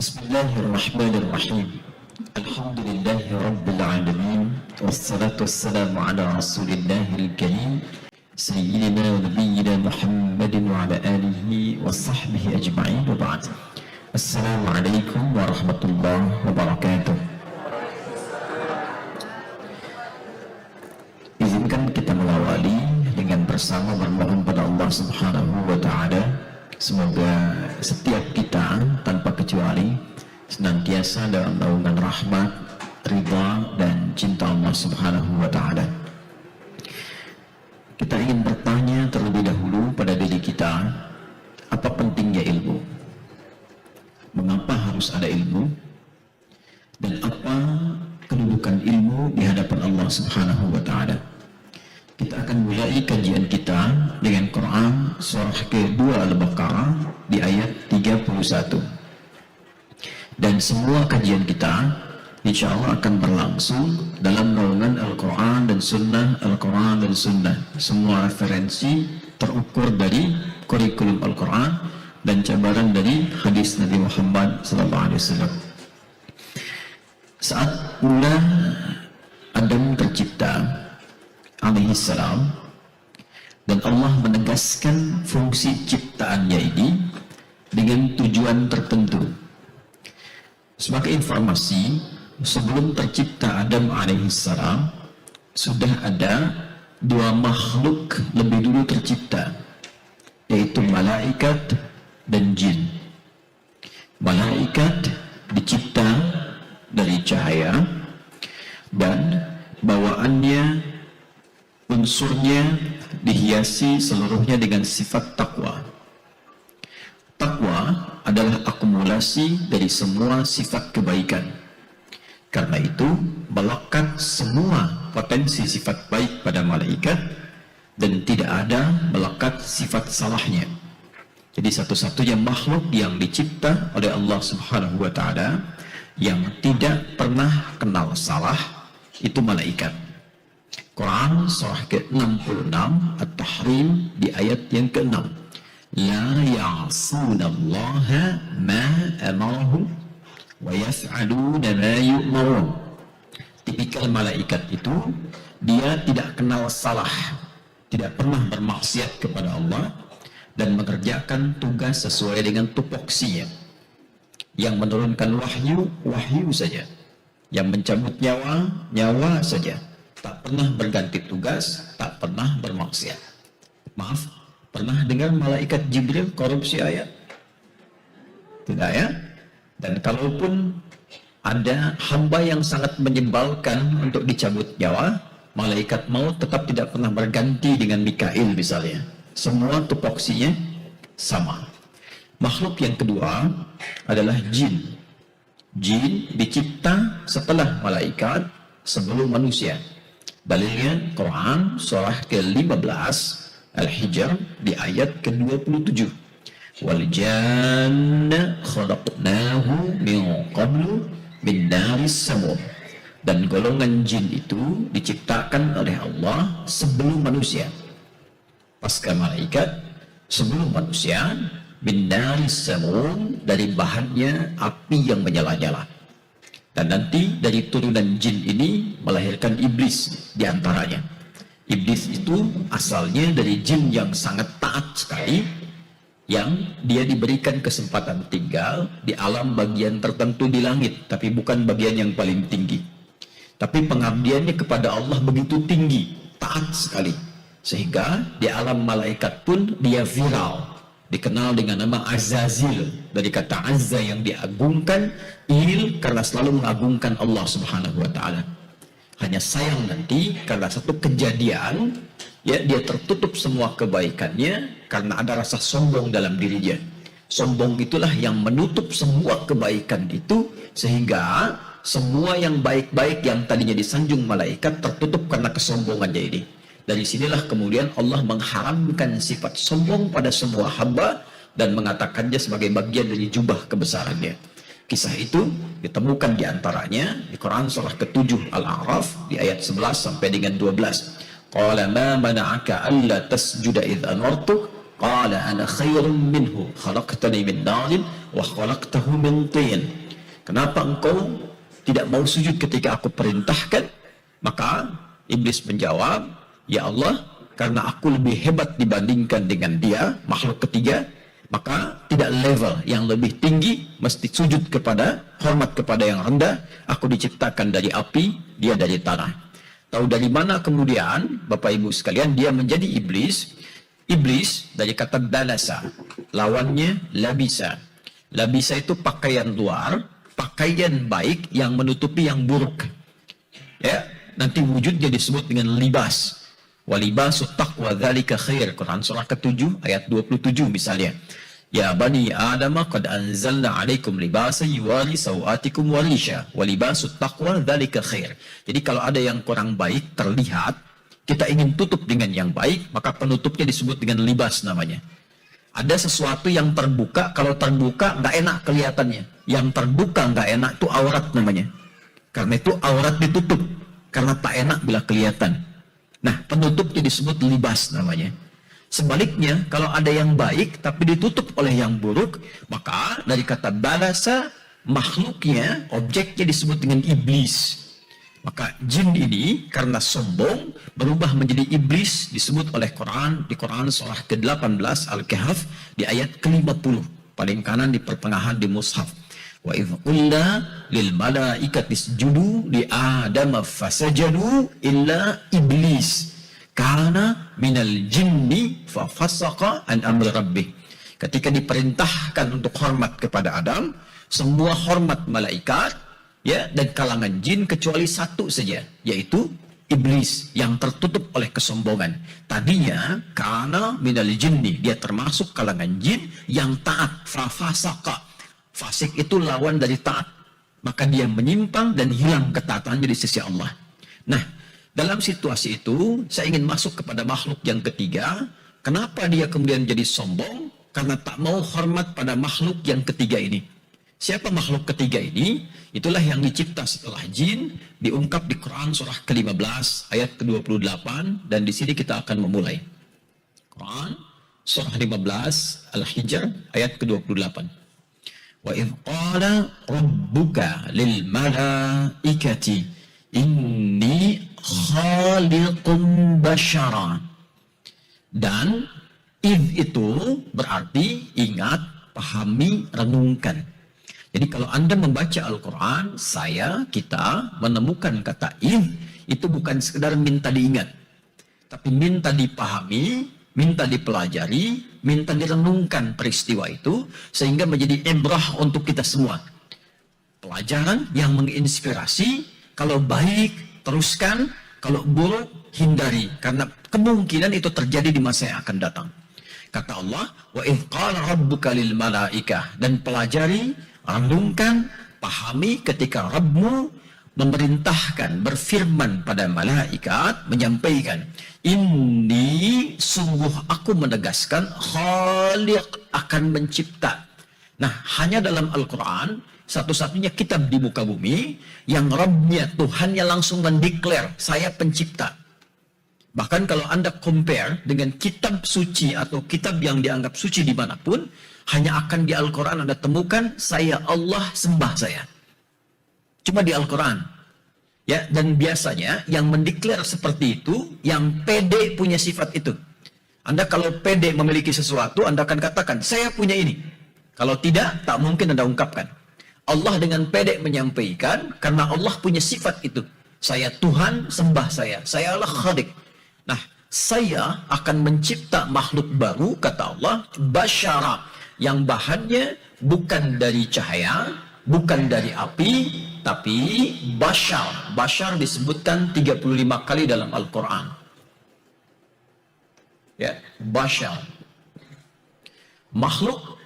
Bismillahirrahmanirrahim. Alhamdulillahi rabbil alamin. Wassalatu wassalamu ala rasulillahil karim Sayyidina wa nabiyyina Muhammadin wa ala alihi wa sahbihi ajma'in wa ba'd. Assalamualaikum warahmatullahi wabarakatuh. Izinkan kita mengawali dengan bersama bermohon pada Allah Subhanahu wa ta'ala, semoga setiap kita tanpa kecuali senantiasa dalam naungan rahmat, ridha dan cinta Allah Subhanahu wa ta'ala. Kita ingin bertanya terlebih dahulu pada diri kita, apa pentingnya ilmu? Mengapa harus ada ilmu? Dan apa kedudukan ilmu di hadapan Allah Subhanahu wa ta'ala? Kita akan mulai kajian kita dengan Quran surah kedua Al-Baqarah di ayat 31. Dan semua kajian kita insya Allah akan berlangsung dalam naungan Al-Quran dan Sunnah, Al-Quran dan Sunnah. Semua referensi terukur dari kurikulum Al-Quran dan cabaran dari hadis Nabi Muhammad SAW. Saat mula Adam tercipta alaihi salam, dan Allah menegaskan fungsi ciptaannya ini dengan tujuan tertentu. Sebagai informasi, sebelum tercipta Adam alaihi salam sudah ada dua makhluk lebih dulu tercipta, yaitu malaikat dan jin. Malaikat dicipta dari cahaya dan bawaannya, unsurnya dihiasi seluruhnya dengan sifat takwa. Takwa adalah akumulasi dari semua sifat kebaikan. Karena itu, melekat semua potensi sifat baik pada malaikat dan tidak ada melekat sifat salahnya. Jadi satu-satunya makhluk yang dicipta oleh Allah Subhanahu wa ta'ala yang tidak pernah kenal salah itu malaikat. Quran surah ke-66 At-Tahrim di ayat yang ke-6. La ya'sunallaha ma amarahum wa yaf'aluna ma yu'marun. Tipikal malaikat itu dia tidak kenal salah, tidak pernah bermaksiat kepada Allah dan mengerjakan tugas sesuai dengan tupoksinya. Yang menurunkan wahyu saja. Yang mencabut nyawa saja. Tak pernah berganti tugas, tak pernah bermaksiat. Maaf, pernah dengar malaikat Jibril korupsi ayat? Tidak ya? Dan kalaupun ada hamba yang sangat menyebalkan untuk dicabut nyawa, malaikat maut tetap tidak pernah berganti dengan Mikail misalnya. Semua tupoksinya sama. Makhluk yang kedua adalah jin. Jin dicipta setelah malaikat, sebelum manusia. Dalilnya Quran surah ke-15 Al-Hijr di ayat ke-27. Wal janna khalaqnahu min qablu min naris samum. Dan golongan jin itu diciptakan oleh Allah sebelum manusia. Pasca malaikat, sebelum manusia, min naris samum, dari bahannya api yang menyala-nyala. Dan nanti dari turunan jin ini melahirkan iblis diantaranya. Iblis itu asalnya dari jin yang sangat taat sekali, yang dia diberikan kesempatan tinggal di alam bagian tertentu di langit, tapi bukan bagian yang paling tinggi. Tapi pengabdiannya kepada Allah begitu tinggi, taat sekali, sehingga di alam malaikat pun dia viral, dikenal dengan nama Azazil, dari kata Azza yang diagungkan, Il karena selalu mengagungkan Allah Subhanahu wa ta'ala. Hanya sayang nanti karena satu kejadian, ya, dia tertutup semua kebaikannya karena ada rasa sombong dalam dirinya. Sombong itulah yang menutup semua kebaikan itu, sehingga semua yang baik-baik yang tadinya disanjung malaikat tertutup karena kesombongannya ini. Dari sinilah kemudian Allah mengharamkan sifat sombong pada semua hamba dan mengatakannya sebagai bagian dari jubah kebesarannya. Kisah itu ditemukan diantaranya di Quran surah ke-7 Al-A'raf di ayat 11 sampai dengan 12. Qala ma mana'aka alla tasjuda idh amartuk qala ana khairum minhu khalaqtani min narin wa khalaqtahu min tin. Kenapa engkau tidak mau sujud ketika aku perintahkan? Maka iblis menjawab, ya Allah, karena aku lebih hebat dibandingkan dengan dia, makhluk ketiga, maka tidak level yang lebih tinggi, mesti sujud kepada, hormat kepada yang rendah. Aku diciptakan dari api, dia dari tanah. Tahu dari mana kemudian, Bapak Ibu sekalian, dia menjadi iblis? Iblis dari kata balasa, lawannya labisa. Labisa itu pakaian luar, pakaian baik yang menutupi yang buruk. Ya, nanti wujudnya disebut dengan libas. Walibasu taqwa dzalika khair. Quran surah ke-7 ayat 27 misalnya. Ya bani Adam qad anzalna 'alaikum libasan yuwari sawatikum wa risha walibasu taqwa dzalika khair. Jadi kalau ada yang kurang baik terlihat, kita ingin tutup dengan yang baik, maka penutupnya disebut dengan libas namanya. Ada sesuatu yang terbuka, kalau terbuka nggak enak kelihatannya. Yang terbuka nggak enak itu aurat namanya. Karena itu aurat ditutup, karena tak enak bila kelihatan. Nah, penutupnya disebut libas namanya. Sebaliknya, kalau ada yang baik tapi ditutup oleh yang buruk, maka dari kata balasa, makhluknya, objeknya disebut dengan iblis. Maka jin ini karena sombong berubah menjadi iblis, disebut oleh Quran di Quran surah ke-18 Al-Kahf di ayat ke-50 paling kanan di pertengahan di mushaf. Wa idh qulna lil malaikati isjudu li adama fasajadu illa iblis kana minal jinni fa fasaqa an amri rabbih. Ketika diperintahkan untuk hormat kepada Adam, semua hormat malaikat, ya, dan kalangan jin kecuali satu saja, yaitu iblis yang tertutup oleh kesombongan. Tadinya karena minal jinni, dia termasuk kalangan jin yang taat, fasaka. Fasik itu lawan dari taat, maka dia menyimpang dan hilang ketaatannya di sisi Allah. Nah, dalam situasi itu saya ingin masuk kepada makhluk yang ketiga. Kenapa dia kemudian jadi sombong? Karena tak mau hormat pada makhluk yang ketiga ini. Siapa makhluk ketiga ini? Itulah yang dicipta setelah jin, diungkap di Quran surah ke-15 ayat ke-28, dan di sini kita akan memulai. Quran surah 15 Al-Hijr ayat ke-28. Wa idh qala rabbuka lil malaikati inni khaliqun basyara. Dan idh itu berarti ingat, pahami, renungkan. Jadi kalau Anda membaca Al-Quran, kita menemukan kata idh itu bukan sekedar minta diingat, tapi minta dipahami, minta dipelajari, minta direnungkan peristiwa itu, sehingga menjadi ibrah untuk kita semua. Pelajaran yang menginspirasi, kalau baik teruskan, kalau buruk hindari, karena kemungkinan itu terjadi di masa yang akan datang. Kata Allah, wa idh qala rabbuka lil malaikah, dan pelajari, renungkan, pahami ketika Rabbmu memerintahkan, berfirman pada malaikat, menyampaikan, ini sungguh aku menegaskan, khaliq, akan mencipta. Nah, hanya dalam Al-Quran, satu-satunya kitab di muka bumi, yang Rabbnya, Tuhannya langsung mendeklar, saya pencipta. Bahkan kalau Anda compare dengan kitab suci atau kitab yang dianggap suci dimanapun, hanya akan di Al-Quran Anda temukan, saya Allah, sembah saya. Cuma di Al-Quran. Ya, dan biasanya yang mendeklar seperti itu, yang pede punya sifat itu. Anda kalau pede memiliki sesuatu, Anda akan katakan, saya punya ini. Kalau tidak, tak mungkin Anda ungkapkan. Allah dengan pede menyampaikan, karena Allah punya sifat itu. Saya Tuhan, sembah saya. Saya Allah Khaliq. Nah, saya akan mencipta makhluk baru, kata Allah, basyara, yang bahannya bukan dari cahaya, bukan dari api, tapi bashar. Bashar disebutkan 35 kali dalam Al-Quran. Ya, bashar. Makhluk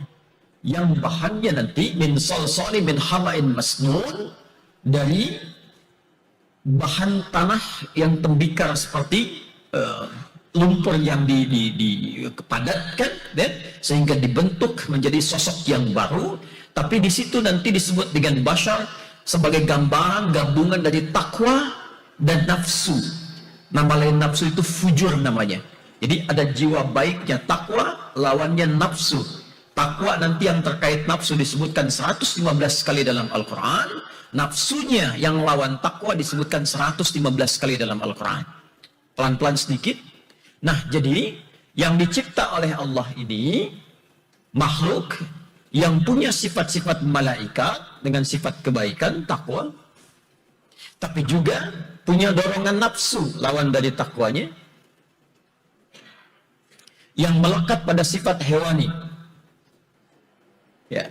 yang bahannya nanti min salsali min hama'in masnun, dari bahan tanah yang tembikar seperti lumpur yang dipadatkan, sehingga dibentuk menjadi sosok yang baru. Tapi di situ nanti disebut dengan bashar sebagai gambaran gabungan dari takwa dan nafsu. Nama lain nafsu itu fujur namanya. Jadi ada jiwa baiknya takwa, lawannya nafsu. Takwa nanti yang terkait nafsu disebutkan 115 kali dalam Al-Quran. Nafsunya yang lawan takwa disebutkan 115 kali dalam Al-Quran. Pelan-pelan sedikit. Nah, jadi yang dicipta oleh Allah ini makhluk yang punya sifat-sifat malaikat dengan sifat kebaikan, takwa. Tapi juga punya dorongan nafsu, lawan dari takwanya, yang melekat pada sifat hewani. Ya.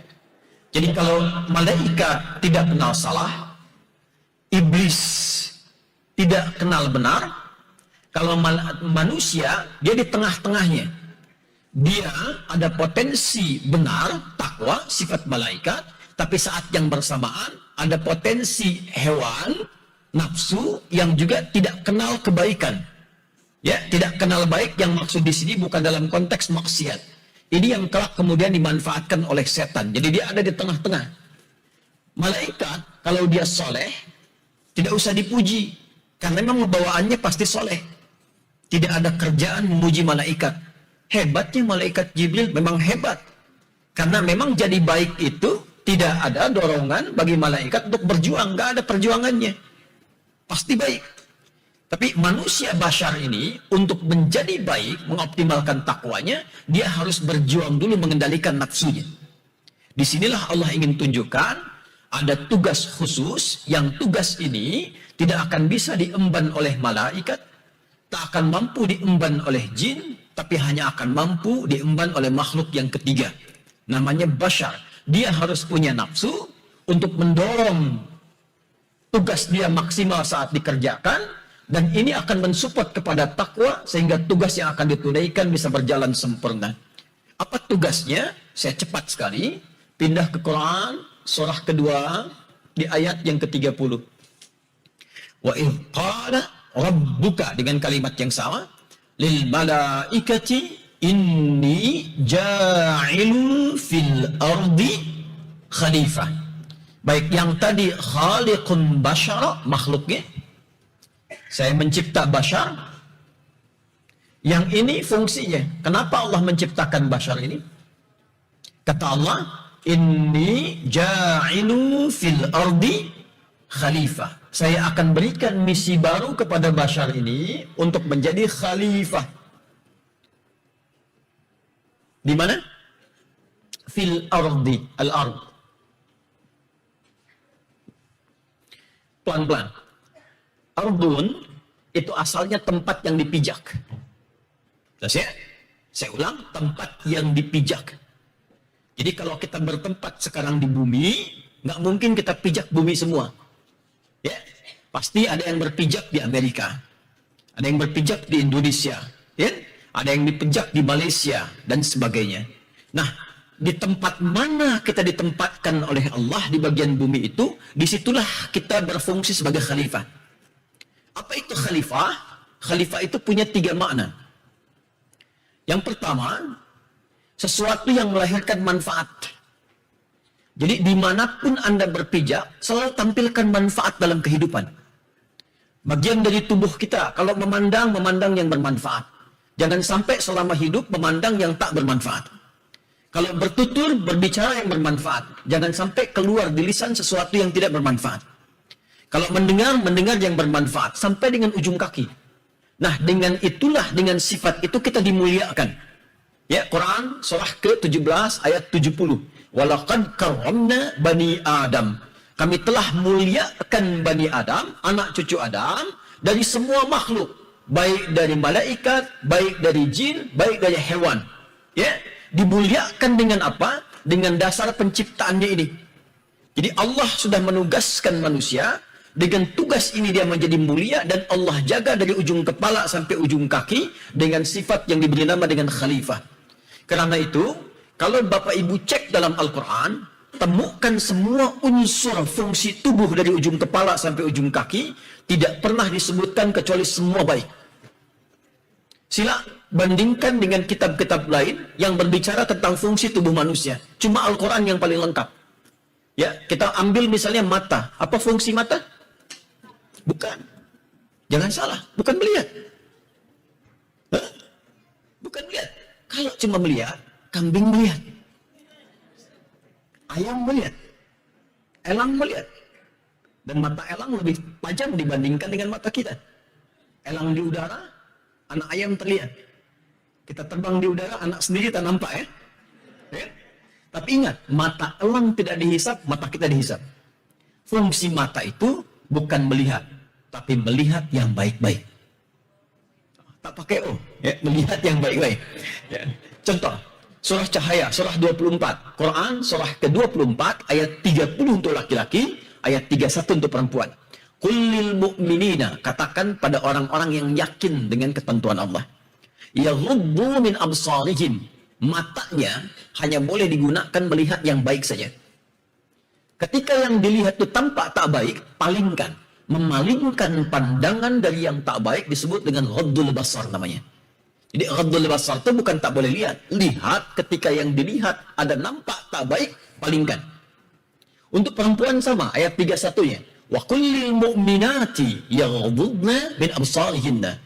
Jadi kalau malaikat tidak kenal salah, iblis tidak kenal benar, kalau manusia dia di tengah-tengahnya. Dia ada potensi benar, takwa, sifat malaikat, tapi saat yang bersamaan ada potensi hewan, nafsu yang juga tidak kenal kebaikan. Ya, tidak kenal baik yang maksud di sini bukan dalam konteks maksiat. Ini yang kelak kemudian dimanfaatkan oleh setan. Jadi dia ada di tengah-tengah. Malaikat kalau dia soleh tidak usah dipuji karena memang bawaannya pasti soleh. Tidak ada kerjaan memuji malaikat. Hebatnya malaikat Jibril memang hebat. Karena memang jadi baik itu tidak ada dorongan bagi malaikat untuk berjuang, nggak ada perjuangannya. Pasti baik. Tapi manusia bashar ini untuk menjadi baik, mengoptimalkan takwanya, dia harus berjuang dulu mengendalikan nafsunya. Disinilah Allah ingin tunjukkan ada tugas khusus yang tugas ini tidak akan bisa diemban oleh malaikat, tak akan mampu diemban oleh jin, tapi hanya akan mampu diemban oleh makhluk yang ketiga. Namanya bashar. Dia harus punya nafsu untuk mendorong tugas dia maksimal saat dikerjakan. Dan ini akan mensupport kepada takwa sehingga tugas yang akan ditunaikan bisa berjalan sempurna. Apa tugasnya? Saya cepat sekali. Pindah ke Quran, surah kedua, di ayat yang ke-30. Wa idh qala rabbuka, dengan kalimat yang sama. Lil malaikati inni ja'ilun fil ardi khalifah. Baik, yang tadi khaliqun basyara, makhluknya. Saya mencipta bashar. Yang ini fungsinya. Kenapa Allah menciptakan bashar ini? Kata Allah, inni ja'ilu fil ardi khalifah. Saya akan berikan misi baru kepada bashar ini untuk menjadi khalifah. Di mana? Fil ardi, al-ard. Pelan-pelan. Ardun itu asalnya tempat yang dipijak. Saya ulang, tempat yang dipijak. Jadi kalau kita bertempat sekarang di bumi, nggak mungkin kita pijak bumi semua. Ya, pasti ada yang berpijak di Amerika, ada yang berpijak di Indonesia, ya, ada yang dipijak di Malaysia dan sebagainya. Nah, di tempat mana kita ditempatkan oleh Allah di bagian bumi itu, disitulah kita berfungsi sebagai khalifah. Apa itu khalifah? Khalifah itu punya 3 makna. Yang pertama, sesuatu yang melahirkan manfaat. Jadi dimanapun Anda berpijak, selalu tampilkan manfaat dalam kehidupan. Bagian dari tubuh kita, kalau memandang yang bermanfaat. Jangan sampai selama hidup memandang yang tak bermanfaat. Kalau bertutur, berbicara yang bermanfaat. Jangan sampai keluar di lisan sesuatu yang tidak bermanfaat. Kalau mendengar yang bermanfaat sampai dengan ujung kaki. Nah, dengan itulah, dengan sifat itu kita dimuliakan. Ya, Quran surah ke-17 ayat 70. Walaqad karramna bani Adam. Kami telah muliakan bani Adam, anak cucu Adam, dari semua makhluk, baik dari malaikat, baik dari jin, baik dari hewan. Ya, dimuliakan dengan apa? Dengan dasar penciptaannya ini. Jadi Allah sudah menugaskan manusia. Dengan tugas ini dia menjadi mulia dan Allah jaga dari ujung kepala sampai ujung kaki dengan sifat yang diberi nama dengan khalifah. Karena itu, kalau Bapak Ibu cek dalam Al-Quran, temukan semua unsur fungsi tubuh dari ujung kepala sampai ujung kaki, tidak pernah disebutkan kecuali semua baik. Sila bandingkan dengan kitab-kitab lain yang berbicara tentang fungsi tubuh manusia. Cuma Al-Quran yang paling lengkap. Ya, kita ambil misalnya mata. Apa fungsi mata? Bukan. Jangan salah, bukan melihat. Bukan melihat. Kalau cuma melihat, kambing melihat. Ayam melihat. Elang melihat. Dan mata elang lebih tajam dibandingkan dengan mata kita. Elang di udara, anak ayam terlihat. Kita terbang di udara, anak sendiri tak nampak ya. Ya? Tapi ingat, mata elang tidak dihisap, mata kita dihisap. Fungsi mata itu bukan melihat, tapi melihat yang baik-baik. Tak pakai ya, melihat yang baik-baik. Ya. Contoh, surah Cahaya, surah 24. Quran, surah ke-24, ayat 30 untuk laki-laki, ayat 31 untuk perempuan. Qulil mu'minina, katakan pada orang-orang yang yakin dengan ketentuan Allah. Yaghuddu min absarihim, matanya hanya boleh digunakan melihat yang baik saja. Ketika yang dilihat itu tampak tak baik, palingkan. Memalingkan pandangan dari yang tak baik disebut dengan ghaddul basar namanya. Jadi ghaddul basar itu bukan tak boleh lihat. Lihat ketika yang dilihat ada nampak tak baik, palingkan. Untuk perempuan sama, ayat 31-nya. Wa kullil mu'minati yaghdudna min absarihinna.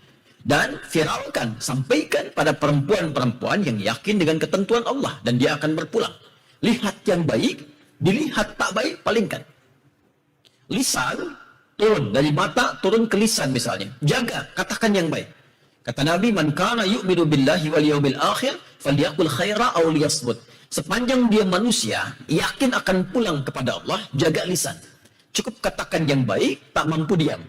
Dan viralkan, sampaikan pada perempuan-perempuan yang yakin dengan ketentuan Allah. Dan dia akan berpulang. Lihat yang baik, dilihat tak baik, palingkan. Lisan, turun dari mata, turun ke lisan misalnya. Jaga, katakan yang baik. Kata Nabi, man kana yu'minu billahi wal yawmil akhir, falyaqul khaira aw liyasmut. Sepanjang dia manusia, yakin akan pulang kepada Allah, jaga lisan. Cukup katakan yang baik, tak mampu diam.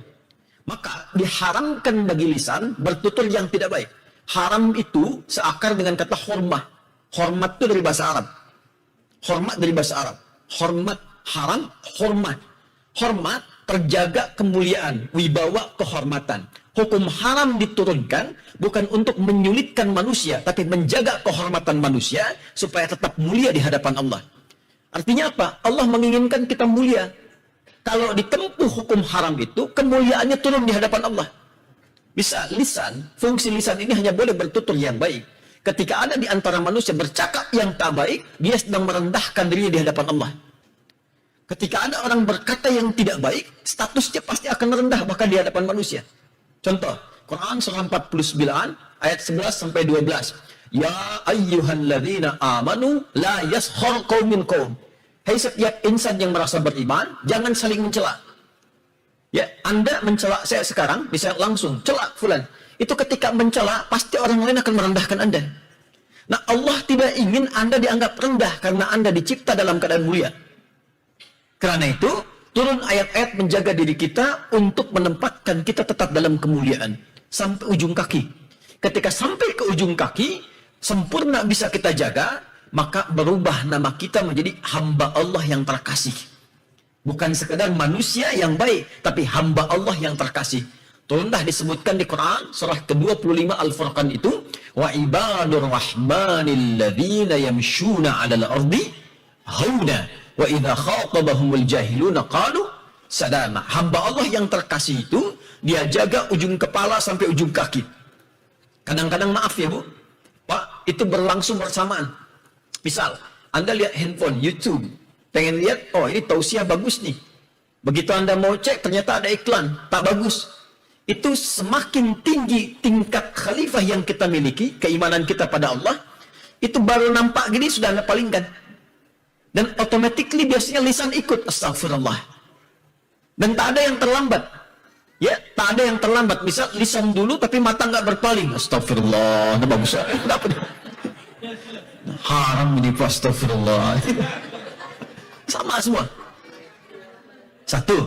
Maka diharamkan bagi lisan bertutur yang tidak baik. Haram itu seakar dengan kata hormah. Hormat itu dari bahasa Arab. Hormat dari bahasa Arab. Hormat, haram, hormat. Hormat, terjaga kemuliaan, wibawa kehormatan. Hukum haram diturunkan bukan untuk menyulitkan manusia, tapi menjaga kehormatan manusia supaya tetap mulia di hadapan Allah. Artinya apa? Allah menginginkan kita mulia. Kalau ditempuh hukum haram itu, kemuliaannya turun di hadapan Allah. Bisa lisan, fungsi lisan ini hanya boleh bertutur yang baik. Ketika ada di antara manusia bercakap yang tak baik, dia sedang merendahkan dirinya di hadapan Allah. Ketika ada orang berkata yang tidak baik, statusnya pasti akan merendah bahkan di hadapan manusia. Contoh, Quran surah 49 ayat 11 sampai 12. Ya ayyuhalladzina amanu la yaskhar qaumin qaum. Hai setiap insan yang merasa beriman, jangan saling mencela. Ya, Anda mencela saya sekarang, bisa langsung celak fulan. Itu ketika mencela, pasti orang lain akan merendahkan Anda. Nah, Allah tidak ingin Anda dianggap rendah karena Anda dicipta dalam keadaan mulia. Karena itu, turun ayat-ayat menjaga diri kita untuk menempatkan kita tetap dalam kemuliaan. Sampai ujung kaki. Ketika sampai ke ujung kaki, sempurna bisa kita jaga, maka berubah nama kita menjadi hamba Allah yang terkasih. Bukan sekedar manusia yang baik, tapi hamba Allah yang terkasih. Turunlah disebutkan di Quran, surah ke-25 Al-Furqan itu, wa ibadur rahmanil ladzina yamshuna 'alal ardi hauna wa idza khatabahumul jahiluna qalu salama. Hamba Allah yang terkasih itu, dia jaga ujung kepala sampai ujung kaki. Kadang-kadang maaf ya Bu, Pak, itu berlangsung bersamaan. Misal, Anda lihat handphone, YouTube, pengen lihat, oh ini tausiah bagus nih. Begitu Anda mau cek, ternyata ada iklan, tak bagus. Itu semakin tinggi tingkat khalifah yang kita miliki, keimanan kita pada Allah, itu baru nampak gini sudah Anda palingkan. Dan automatically biasanya lisan ikut, astagfirullah. Dan tak ada yang terlambat. Ya, tak ada yang terlambat. Misal lisan dulu tapi mata nggak berpaling. Astagfirullah, bagus. Haram ini, astagfirullah. Sama semua. Satu.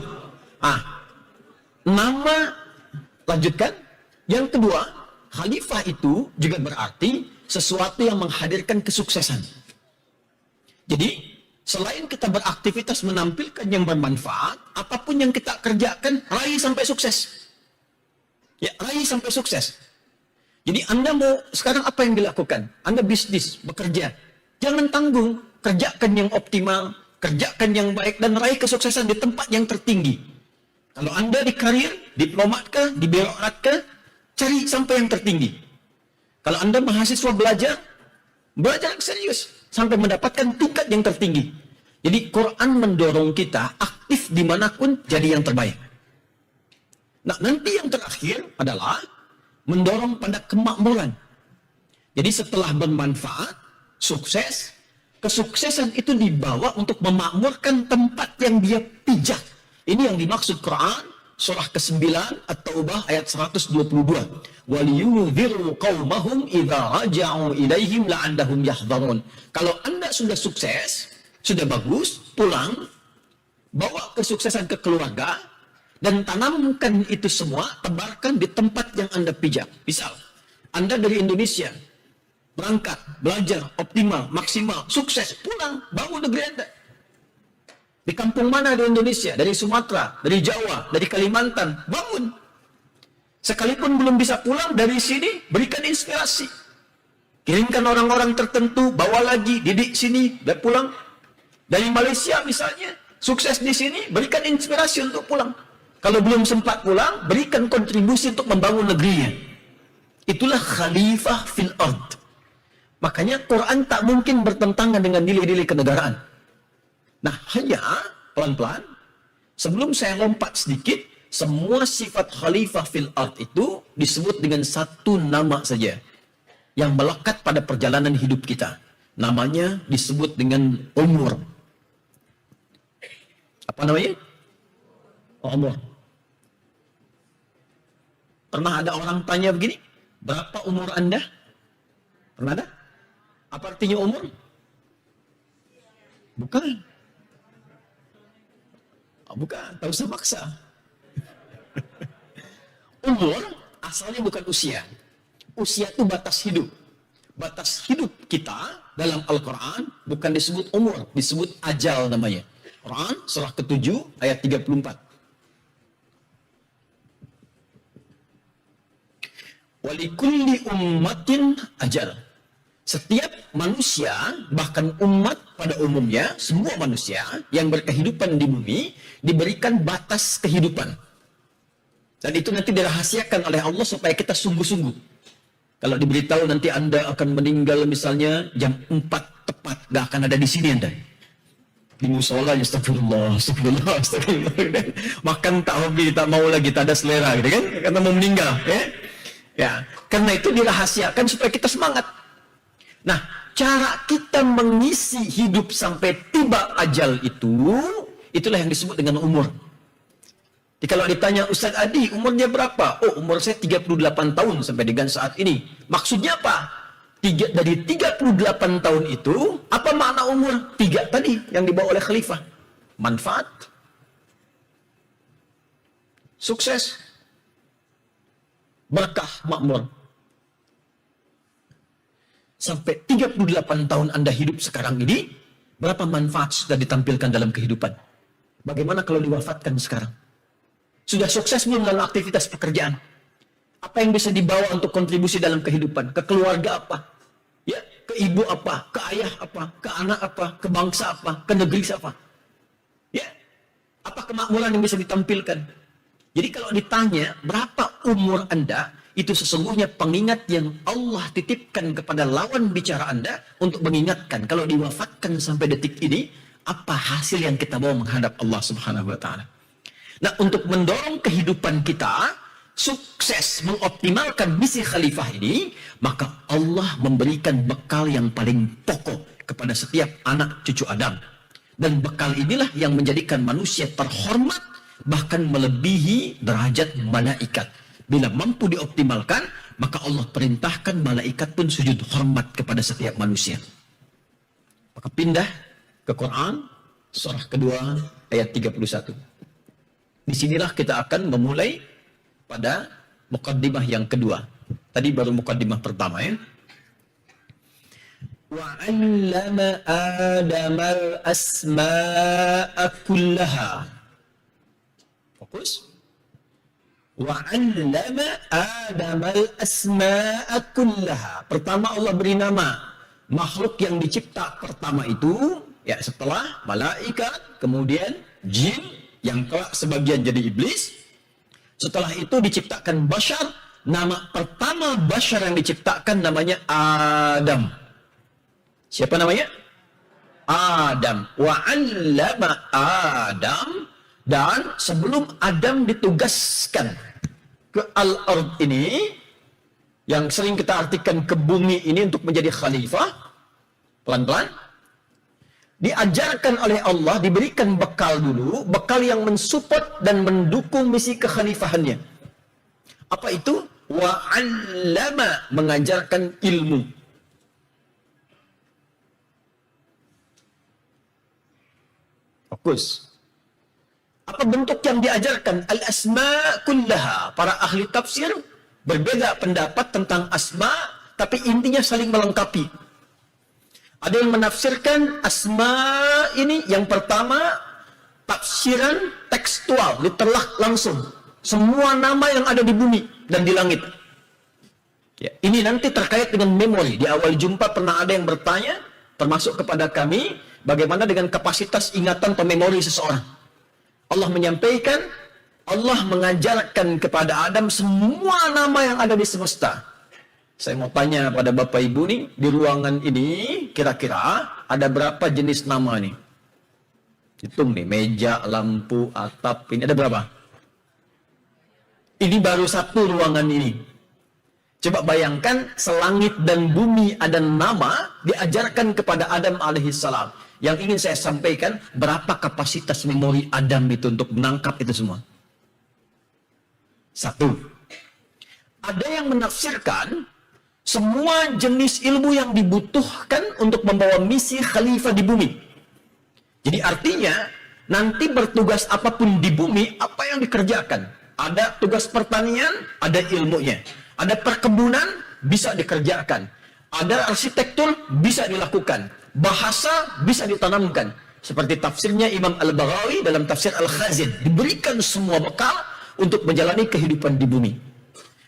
Nama, lanjutkan. Yang kedua, khalifah itu juga berarti sesuatu yang menghadirkan kesuksesan. Jadi, selain kita beraktivitas menampilkan yang bermanfaat, apapun yang kita kerjakan, raih sampai sukses. Ya, raih sampai sukses. Jadi Anda mau sekarang apa yang dilakukan? Anda bisnis, bekerja. Jangan tanggung, kerjakan yang optimal, kerjakan yang baik, dan raih kesuksesan di tempat yang tertinggi. Kalau Anda di karir, diplomat kah, di birokrat kah, cari sampai yang tertinggi. Kalau Anda mahasiswa belajar serius, sampai mendapatkan tingkat yang tertinggi. Jadi Quran mendorong kita aktif dimanapun jadi yang terbaik. Nah, nanti yang terakhir adalah mendorong pada kemakmuran. Jadi setelah bermanfaat, sukses, kesuksesan itu dibawa untuk memakmurkan tempat yang dia pijak. Ini yang dimaksud Quran, surah ke-9 At-Taubah ayat 122. وَلِيُنذِرُوا قَوْمَهُمْ إِذَا رَجَعُوا إِلَيْهِمْ لَعَلَّهُمْ يَحْذَرُونَ. Kalau Anda sudah sukses, sudah bagus, pulang, bawa kesuksesan ke keluarga, dan tanamkan itu semua, tebarkan di tempat yang Anda pijak. Misal, Anda dari Indonesia, berangkat, belajar, optimal, maksimal, sukses, pulang, bangun negeri Anda. Di kampung mana di Indonesia? Dari Sumatera, dari Jawa, dari Kalimantan, bangun. Sekalipun belum bisa pulang dari sini, berikan inspirasi. Kirimkan orang-orang tertentu, bawa lagi, didik sini, dan pulang. Dari Malaysia misalnya, sukses di sini, berikan inspirasi untuk pulang. Kalau belum sempat pulang, berikan kontribusi untuk membangun negerinya. Itulah khalifah fil ard. Makanya Quran tak mungkin bertentangan dengan nilai-nilai kenegaraan. Nah, hanya pelan-pelan, sebelum saya lompat sedikit, semua sifat khalifah fil ard itu disebut dengan satu nama saja, yang melekat pada perjalanan hidup kita. Namanya disebut dengan umur. Apa namanya? Umur. Pernah ada orang tanya begini, berapa umur Anda? Pernah ada? Apa artinya umur? Bukan. Oh, bukan, tak usah maksa. Umur asalnya bukan usia. Usia itu batas hidup. Batas hidup kita dalam Al-Quran bukan disebut umur, disebut ajal namanya. Quran surah ke-7 ayat 34. Walikulli ummatin ajal. Setiap manusia, bahkan umat pada umumnya, semua manusia yang berkehidupan di bumi, diberikan batas kehidupan. Dan itu nanti dirahasiakan oleh Allah supaya kita sungguh-sungguh. Kalau diberitahu nanti Anda akan meninggal misalnya jam 4 tepat, gak akan ada di sini Anda. Di musola, astagfirullah, astagfirullah, astagfirullah. Makan tak hobi, tak mau lagi, tak ada selera, gitu kan? Karena mau meninggal, ya. Ya, karena itu dirahasiakan supaya kita semangat. Nah, cara kita mengisi hidup sampai tiba ajal itu, itulah yang disebut dengan umur. Jadi kalau ditanya, Ustaz Adi, umurnya berapa? Oh, umur saya 38 tahun sampai dengan saat ini. Maksudnya apa? Dari 38 tahun itu, apa makna umur? 3 tadi yang dibawa oleh khalifah. Manfaat, sukses, berkah, makmur. Sampai 38 tahun Anda hidup sekarang ini, berapa manfaat sudah ditampilkan dalam kehidupan? Bagaimana kalau diwafatkan sekarang? Sudah sukses belum dalam aktivitas pekerjaan? Apa yang bisa dibawa untuk kontribusi dalam kehidupan? Ke keluarga apa? Ya, ke ibu apa? Ke ayah apa? Ke anak apa? Ke bangsa apa? Ke negeri apa? Ya, apa kemakmuran yang bisa ditampilkan? Jadi kalau ditanya berapa umur Anda, itu sesungguhnya pengingat yang Allah titipkan kepada lawan bicara Anda untuk mengingatkan kalau diwafatkan sampai detik ini, apa hasil yang kita bawa menghadap Allah Subhanahu wa taala. Nah, untuk mendorong kehidupan kita sukses mengoptimalkan misi khalifah ini, maka Allah memberikan bekal yang paling pokok kepada setiap anak cucu Adam. Dan bekal inilah yang menjadikan manusia terhormat, bahkan melebihi derajat malaikat. Bila mampu dioptimalkan, maka Allah perintahkan malaikat pun sujud hormat kepada setiap manusia. Maka pindah ke Quran, surah kedua, ayat 31. Disinilah kita akan memulai pada mukaddimah yang kedua. Tadi baru mukaddimah pertama ya. وَعَلَّمَ آدَمَ الْأَسْمَاءَ كُلَّهَا. Fokus. وَعَلَّمَ آدَمَ الْأَسْمَاءَ كُلَّهَا. Pertama Allah beri nama makhluk yang dicipta pertama itu, ya setelah malaikat, kemudian jin, yang kelak sebagian jadi iblis. Setelah itu diciptakan bashar. Nama pertama bashar yang diciptakan namanya Adam. Siapa namanya? Adam. وَعَلَّمَ Adam. Dan sebelum Adam ditugaskan ke al-ard ini, yang sering kita artikan ke bumi ini untuk menjadi khalifah, pelan-pelan, diajarkan oleh Allah, diberikan bekal dulu, bekal yang mensupport dan mendukung misi kekhalifahannya. Apa itu? Wa'allama, mengajarkan ilmu. Fokus. Apa bentuk yang diajarkan? Al-asma kullaha. Para ahli tafsir berbeda pendapat tentang asma, tapi intinya saling melengkapi. Ada yang menafsirkan asma ini yang pertama tafsiran tekstual, ditelak langsung. Semua nama yang ada di bumi dan di langit. Ya, ini nanti terkait dengan memori. Di awal jumpa pernah ada yang bertanya, termasuk kepada kami, bagaimana dengan kapasitas ingatan atau memori seseorang. Allah menyampaikan, Allah mengajarkan kepada Adam semua nama yang ada di semesta. Saya mau tanya pada Bapak Ibu nih, di ruangan ini kira-kira ada berapa jenis nama nih? Hitung nih, meja, lampu, atap, ini ada berapa? Ini baru satu ruangan ini. Coba bayangkan, selangit dan bumi ada nama diajarkan kepada Adam alaihissalam. Yang ingin saya sampaikan, berapa kapasitas memori Adam itu untuk menangkap itu semua? Satu. Ada yang menafsirkan semua jenis ilmu yang dibutuhkan untuk membawa misi khalifah di bumi. Jadi artinya, nanti bertugas apapun di bumi, apa yang dikerjakan? Ada tugas pertanian, ada ilmunya. Ada perkebunan, bisa dikerjakan. Ada arsitektur, bisa dilakukan. Bahasa, bisa ditanamkan. Seperti tafsirnya Imam Al-Baghawi dalam tafsir Al-Khazin. Diberikan semua bekal untuk menjalani kehidupan di bumi.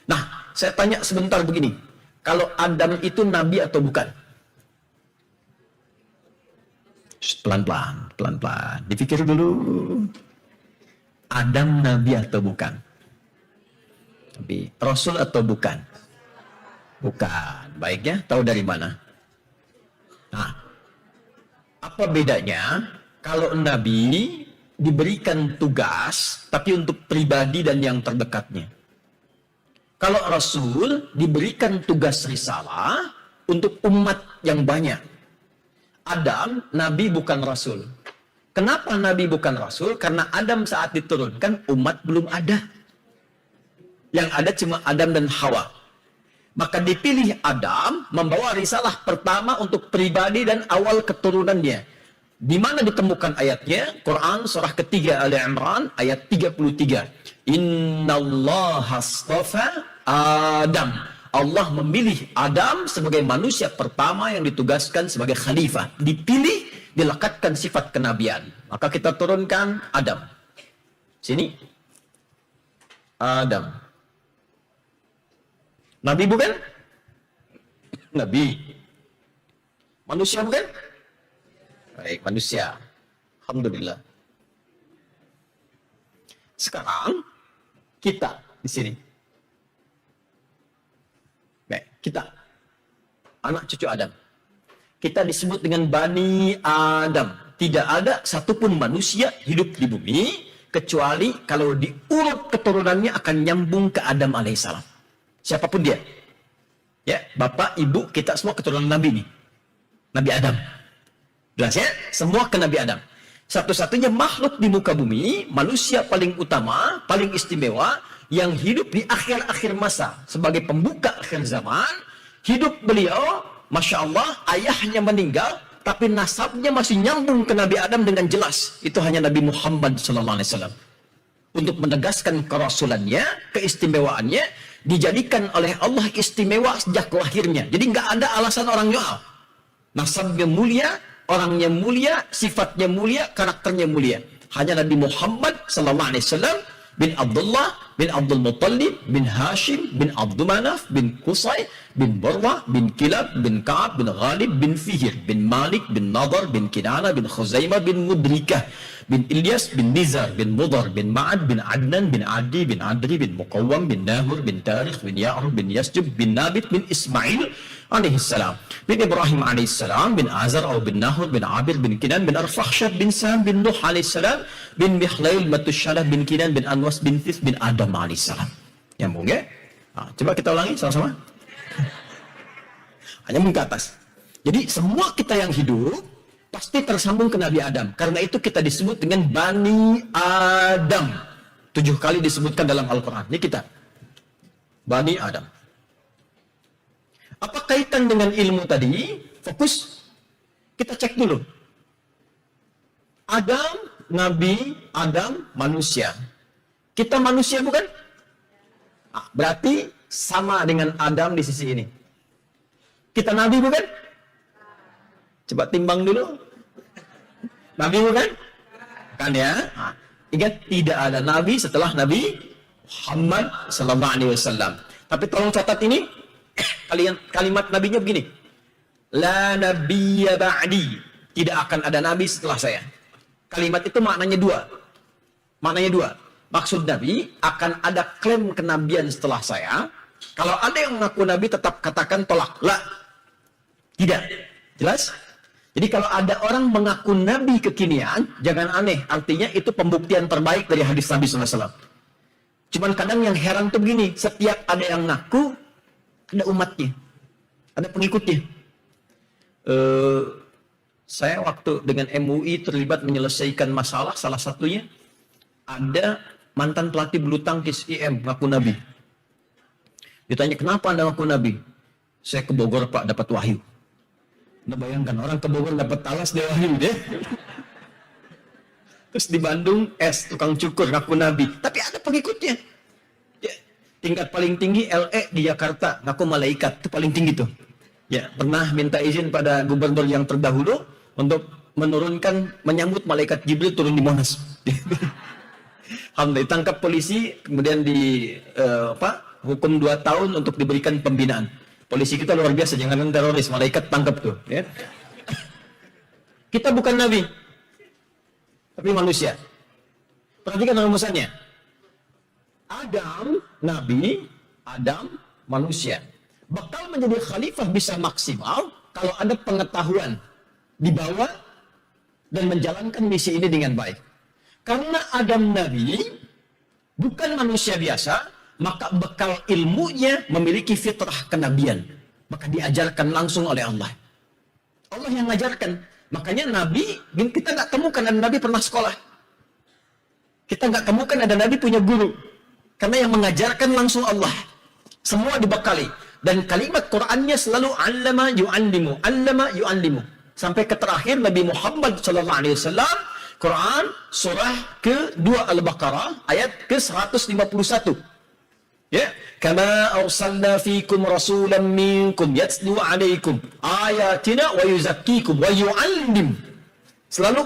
Nah, saya tanya sebentar begini. Kalau Adam itu nabi atau bukan? Pelan-pelan, pelan-pelan. Dipikir dulu. Adam nabi atau bukan? Nabi. Rasul atau bukan? Bukan. Baik ya, tahu dari mana? Nah, apa bedanya kalau nabi diberikan tugas, tapi untuk pribadi dan yang terdekatnya? Kalau Rasul diberikan tugas risalah untuk umat yang banyak. Adam, Nabi bukan Rasul. Kenapa Nabi bukan Rasul? Karena Adam saat diturunkan, umat belum ada. Yang ada cuma Adam dan Hawa. Maka dipilih Adam membawa risalah pertama untuk pribadi dan awal keturunannya. Di mana ditemukan ayatnya? Quran surah ketiga Ali Imran ayat 33. Innallaha astafa Adam. Allah memilih Adam sebagai manusia pertama yang ditugaskan sebagai khalifah. Dipilih, dilekatkan sifat kenabian. Maka kita turunkan Adam. Sini. Adam. Nabi bukan? Nabi. Manusia bukan? Baik, manusia. Alhamdulillah. Sekarang kita di sini. Baik, kita anak cucu Adam. Kita disebut dengan Bani Adam. Tidak ada satupun manusia hidup di bumi kecuali kalau diurut keturunannya akan nyambung ke Adam alaihissalam. Siapapun dia. Ya, bapak, ibu, kita semua keturunan Nabi nih. Nabi Adam. Jelas ya? Semua ke Nabi Adam. Satu-satunya makhluk di muka bumi, manusia paling utama, paling istimewa, yang hidup di akhir-akhir masa. Sebagai pembuka akhir zaman, hidup beliau, Masya Allah, ayahnya meninggal, tapi nasabnya masih nyambung ke Nabi Adam dengan jelas. Itu hanya Nabi Muhammad SAW. Untuk menegaskan kerasulannya, keistimewaannya, dijadikan oleh Allah istimewa sejak lahirnya. Jadi nggak ada alasan orang nyoal. Nasabnya mulia, orangnya mulia, sifatnya mulia, karakternya mulia. Hanya Nabi Muhammad SAW bin Abdullah, bin Abdul Muttalib, bin Hashim, bin Abdul Manaf, bin Qusay, bin Barwah, bin Kilab, bin Ka'ab, bin Ghalib, bin Fihir, bin Malik, bin Nadar, bin Kinana, bin Khuzaimah, bin Mudrikah, bin Ilyas, bin Nizar, bin Mudar, bin Ma'ad, bin Adnan, bin Adi, bin Adri, bin Muqawwam, bin Nahur, bin Tarikh, bin Ya'rub, bin Yasjub, bin Nabit, bin Ismail alaihissalam, bin Ibrahim alaihissalam, bin Azar, bin Nahur, bin Abir, bin Kinan, bin Arfakhshad, bin Sam, bin Nuh alaihissalam, bin Mihlail, Matushalah, bin Kinan, bin Anwas, bin Thith, bin Adam alaihissalam. Nyambung ya? Nah, coba kita ulangi sama-sama. hanya mungkin ke atas. Jadi semua kita yang hidup pasti tersambung ke Nabi Adam. Karena itu kita disebut dengan Bani Adam. 7 kali disebutkan dalam Al-Quran. Ini kita. Bani Adam. Apa kaitan dengan ilmu tadi? Fokus. Kita cek dulu. Adam, Nabi, Adam, manusia. Kita manusia bukan? Berarti sama dengan Adam di sisi ini. Kita Nabi bukan? Coba timbang dulu. Nabi bukan? Kan ya? Ingat, tidak ada Nabi setelah Nabi Muhammad sallallahu alaihi wasallam. Tapi tolong catat ini, kalimat nabinya begini. La nabiyya ba'di. Tidak akan ada nabi setelah saya. Kalimat itu maknanya dua. Maknanya dua. Maksud Nabi, akan ada klaim kenabian setelah saya. Kalau ada yang mengaku Nabi, tetap katakan tolak. La. Tidak. Jelas? Jadi kalau ada orang mengaku Nabi kekinian, jangan aneh. Artinya itu pembuktian terbaik dari hadis Nabi SAW. Cuman kadang yang heran tuh begini. Setiap ada yang ngaku, ada umatnya. Ada pengikutnya. Saya waktu dengan MUI terlibat menyelesaikan masalah, salah satunya ada mantan pelatih bulu tangkis IM ngaku Nabi. Ditanya, kenapa Anda ngaku Nabi? Saya ke Bogor Pak, dapat wahyu. Anda bayangkan, orang ke Bogor dapat talas dia wahyu deh. Terus di Bandung, tukang cukur ngaku Nabi. Tapi ada pengikutnya. Ya, tingkat paling tinggi LE di Jakarta, ngaku malaikat. Itu paling tinggi tuh. Ya, pernah minta izin pada gubernur yang terdahulu untuk menurunkan, menyambut malaikat Jibril turun di Monas. Alhamdulillah ditangkap polisi, kemudian hukum 2 tahun untuk diberikan pembinaan. Polisi kita luar biasa, jangan teroris, malaikat tangkap tuh. Ya. Kita bukan Nabi, tapi manusia. Perhatikan rumusannya. Adam, Nabi, Adam, manusia. Bakal menjadi khalifah bisa maksimal kalau ada pengetahuan dibawa dan menjalankan misi ini dengan baik. Karena Adam Nabi bukan manusia biasa, maka bekal ilmunya memiliki fitrah kenabian. Maka diajarkan langsung oleh Allah. Allah yang mengajarkan. Makanya Nabi, kita nggak temukan ada Nabi pernah sekolah. Kita nggak temukan ada Nabi punya guru. Karena yang mengajarkan langsung Allah. Semua dibekali. Dan kalimat Qur'annya selalu allama yu'allimu. Allama yu'allimu. Sampai ke terakhir Nabi Muhammad SAW, Quran surah ke-2 Al-Baqarah ayat ke-151. Ya, kama arsalna fikum rasulan minkum yatslu alaikum ayatina wa yuzakkikum wa yu'allim. Selalu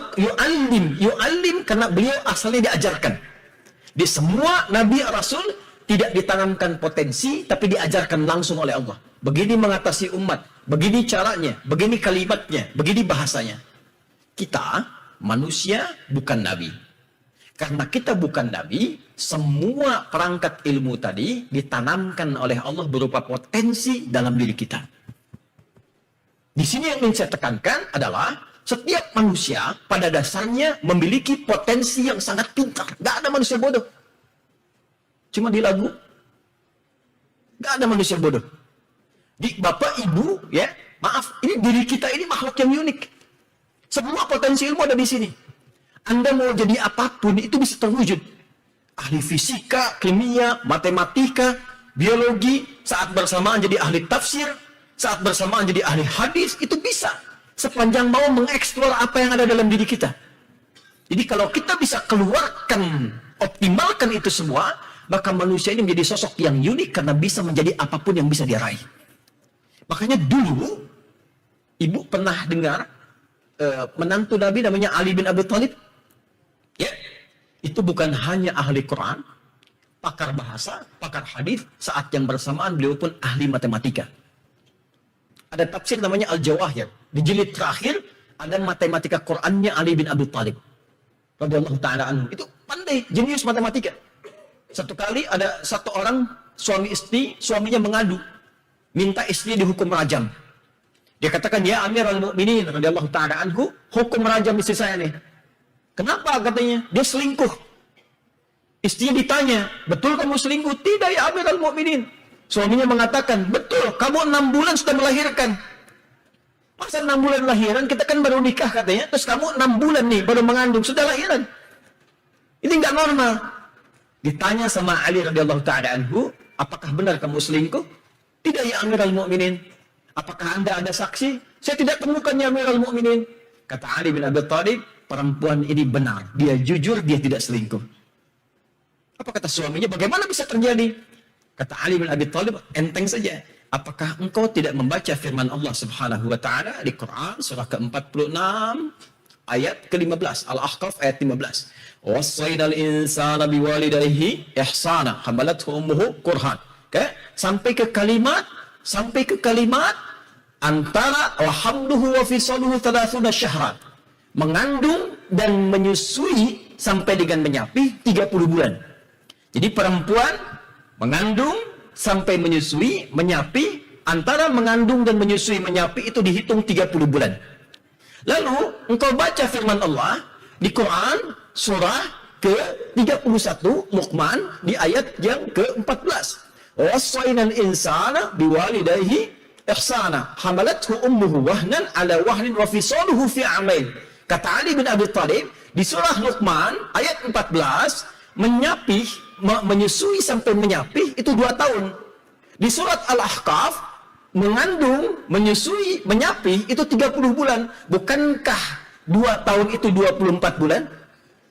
yu'allim karena beliau asalnya diajarkan. Di semua nabi rasul tidak ditanamkan potensi tapi diajarkan langsung oleh Allah. Begini mengatasi umat, begini caranya, begini kalimatnya, begini bahasanya. Kita manusia bukan nabi. Karena kita bukan nabi, semua perangkat ilmu tadi ditanamkan oleh Allah berupa potensi dalam diri kita. Di sini yang ingin saya tekankan adalah setiap manusia pada dasarnya memiliki potensi yang sangat pintar. Gak ada manusia bodoh. Cuma di lagu. Gak ada manusia bodoh. Di Bapak Ibu, ya, maaf, ini diri kita ini makhluk yang unik. Semua potensi ilmu ada di sini. Anda mau jadi apapun itu bisa terwujud. Ahli fisika, kimia, matematika, biologi, saat bersamaan jadi ahli tafsir, saat bersamaan jadi ahli hadis, itu bisa. Sepanjang mau mengeksplor apa yang ada dalam diri kita. Jadi kalau kita bisa keluarkan, optimalkan itu semua, maka manusia ini menjadi sosok yang unik karena bisa menjadi apapun yang bisa dia raih. Makanya dulu, Ibu pernah dengar menantu Nabi namanya Ali bin Abi Thalib? Ya, itu bukan hanya ahli Quran, pakar bahasa, pakar hadis, saat yang bersamaan beliau pun ahli matematika. Ada tafsir namanya Al-Jawahir. Di jilid terakhir ada matematika Qurannya Ali bin Abi Thalib radhiyallahu taala anhu. Itu pandai, jenius matematika. Satu kali ada satu orang suami istri, suaminya mengadu, minta istri dihukum rajam. Dia katakan, ya Amirul Mukminin radhiyallahu taala anhu, hukum rajam istri saya nih. Kenapa katanya? Dia selingkuh. Istrinya ditanya, betul kamu selingkuh? Tidak ya Amirul Mukminin. Suaminya mengatakan, betul, kamu 6 bulan sudah melahirkan. Masa 6 bulan lahiran, kita kan baru nikah katanya, terus kamu 6 bulan nih baru mengandung, sudah lahiran. Ini nggak normal. Ditanya sama Ali radhiyallahu ta'ala anhu, apakah benar kamu selingkuh? Tidak ya Amirul Mukminin. Apakah Anda ada saksi? Saya tidak temukan ya Amirul Mukminin. Kata Ali bin Abi Thalib, perempuan ini benar. Dia jujur, dia tidak selingkuh. Apa kata suaminya? Bagaimana bisa terjadi? Kata Ali bin Abi Thalib, enteng saja. Apakah engkau tidak membaca firman Allah Subhanahu wa taala di Quran surah ke-46 ayat ke-15, Al-Ahqaf ayat 15. Wassaynal insana biwalidayhi ihsana hamalathu ummuhu kurhan. Okay? Sampai ke kalimat antara wahamduhu wa fisaluhu 30 syahran. Mengandung dan menyusui sampai dengan menyapi 30 bulan. Jadi perempuan mengandung sampai menyusui, menyapi, antara mengandung dan menyusui, menyapi itu dihitung 30 bulan. Lalu engkau baca firman Allah di Quran surah ke-31 Luqman di ayat yang ke-14. Wassaynal insana biwalidayhi ihsana hamalathu ummuhu wahnan ala wahnin wa fisaluhu fi amain. Kata Ali bin Abi Thalib di surah Luqman ayat 14, menyusui sampai menyapih itu 2 tahun. Di surat Al-Ahqaf mengandung, menyusui, menyapih itu 30 bulan. Bukankah 2 tahun itu 24 bulan?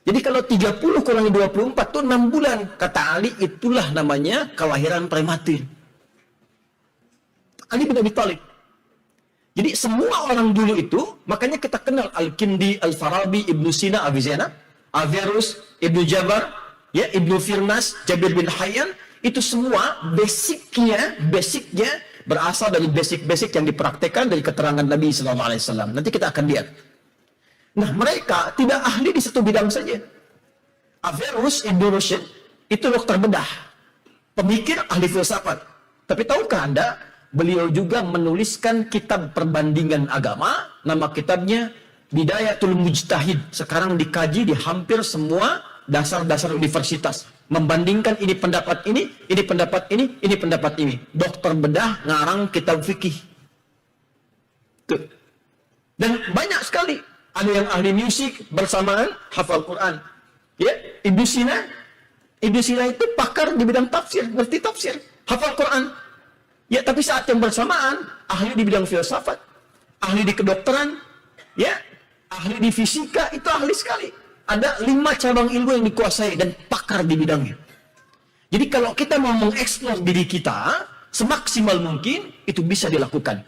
Jadi kalau 30 kurangi 24 itu 6 bulan. Kata Ali, itulah namanya kelahiran prematur. Ali bin Abi Thalib. Jadi semua orang dulu itu, makanya kita kenal Al-Kindi, Al-Farabi, Ibnu Sina, Avicena, Averroes, Ibnu Jabar, ya, Ibnu Firnas, Jabir bin Hayyan, itu semua basicnya berasal dari basic yang dipraktekkan dari keterangan Nabi SAW. Nanti kita akan lihat. Nah, mereka tidak ahli di satu bidang saja. Averroes, Ibnu Rushd, itu dokter bedah, pemikir, ahli filsafat. Tapi tahukah Anda, beliau juga menuliskan kitab perbandingan agama, nama kitabnya Bidayatul Mujtahid. Sekarang dikaji di hampir semua dasar-dasar universitas. Membandingkan ini pendapat ini pendapat ini pendapat ini. Dokter bedah ngarang kitab fikih. Tuh. Dan banyak sekali. Ada yang ahli musik bersamaan hafal Quran. Ya, Ibnu Sina itu pakar di bidang tafsir, ngerti tafsir, hafal Quran. Ya, tapi saat yang bersamaan ahli di bidang filsafat, ahli di kedokteran, ya, ahli di fisika, itu ahli sekali. Ada 5 cabang ilmu yang dikuasai dan pakar di bidangnya. Jadi kalau kita mau mengeksplor diri kita semaksimal mungkin, itu bisa dilakukan.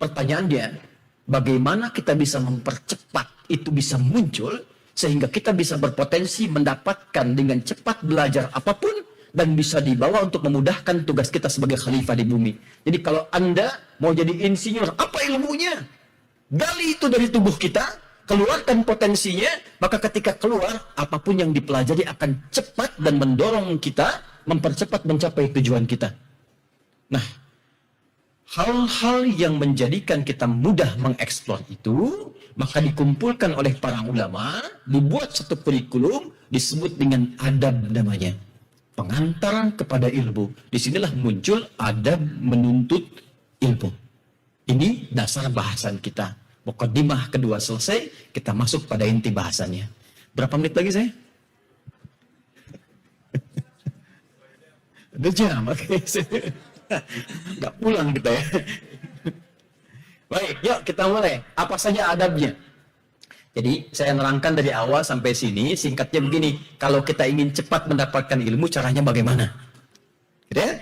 Pertanyaannya, bagaimana kita bisa mempercepat itu bisa muncul sehingga kita bisa berpotensi mendapatkan dengan cepat belajar apapun dan bisa dibawa untuk memudahkan tugas kita sebagai khalifah di bumi. Jadi kalau Anda mau jadi insinyur, apa ilmunya? Gali itu dari tubuh kita, keluarkan potensinya, maka ketika keluar, apapun yang dipelajari akan cepat dan mendorong kita mempercepat mencapai tujuan kita. Nah, hal-hal yang menjadikan kita mudah mengeksplor itu, maka dikumpulkan oleh para ulama, dibuat satu kurikulum, disebut dengan adab namanya. Pengantar kepada ilmu. Disinilah muncul adab menuntut ilmu. Ini dasar bahasan kita. Mukaddimah kedua selesai, kita masuk pada inti bahasannya. Berapa menit lagi saya? Udah jam, oke. Nggak pulang kita ya. Baik, yuk kita mulai. Apa saja adabnya? Jadi saya nerangkan dari awal sampai sini, singkatnya begini. Kalau kita ingin cepat mendapatkan ilmu, caranya bagaimana? Gitu ya?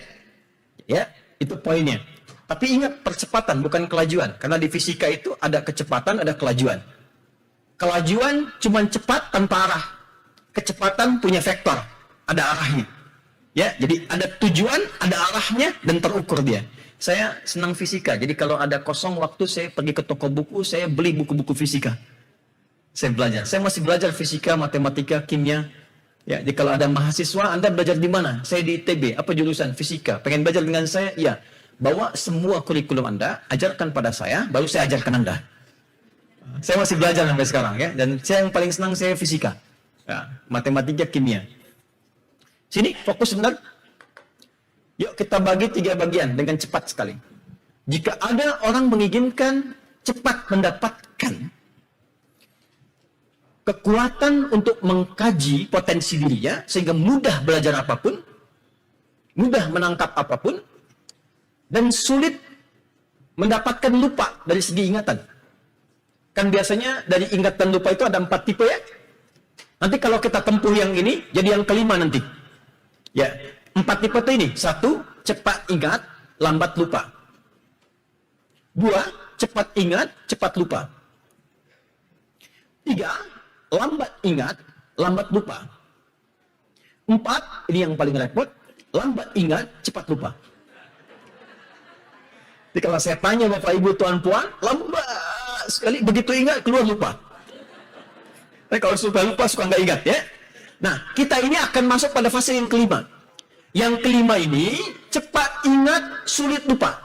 Ya, itu poinnya. Tapi ingat, percepatan bukan kelajuan. Karena di fisika itu ada kecepatan, ada kelajuan. Kelajuan cuma cepat tanpa arah. Kecepatan punya vektor, ada arahnya. Ya, jadi ada tujuan, ada arahnya, dan terukur dia. Saya senang fisika, jadi kalau ada kosong waktu, saya pergi ke toko buku, saya beli buku-buku fisika. Saya belajar. Saya masih belajar fisika, matematika, kimia. Ya, jadi kalau ada mahasiswa, Anda belajar di mana? Saya di ITB. Apa jurusan? Fisika. Pengen belajar dengan saya? Iya. Bawa semua kurikulum Anda, ajarkan pada saya, baru saya ajarkan Anda. Saya masih belajar sampai sekarang ya. Dan saya yang paling senang saya fisika. Ya, matematika, kimia. Sini, fokus sebentar. Yuk kita bagi 3 bagian dengan cepat sekali. Jika ada orang menginginkan cepat mendapatkan kekuatan untuk mengkaji potensi dirinya, sehingga mudah belajar apapun, mudah menangkap apapun, dan sulit mendapatkan lupa dari segi ingatan. Kan biasanya dari ingat dan lupa itu ada 4 tipe ya. Nanti kalau kita tempuh yang ini, jadi yang kelima nanti. Ya, 4 tipe itu ini. 1, cepat ingat, lambat lupa. 2, cepat ingat, cepat lupa. 3, lambat ingat, lambat lupa. 4, ini yang paling repot, lambat ingat, cepat lupa. Jadi kalau saya tanya Bapak Ibu Tuan Puan, lambat sekali, begitu ingat keluar lupa. Tapi kalau sudah lupa suka nggak ingat ya. Nah, kita ini akan masuk pada fase yang kelima. Yang kelima ini cepat ingat, sulit lupa.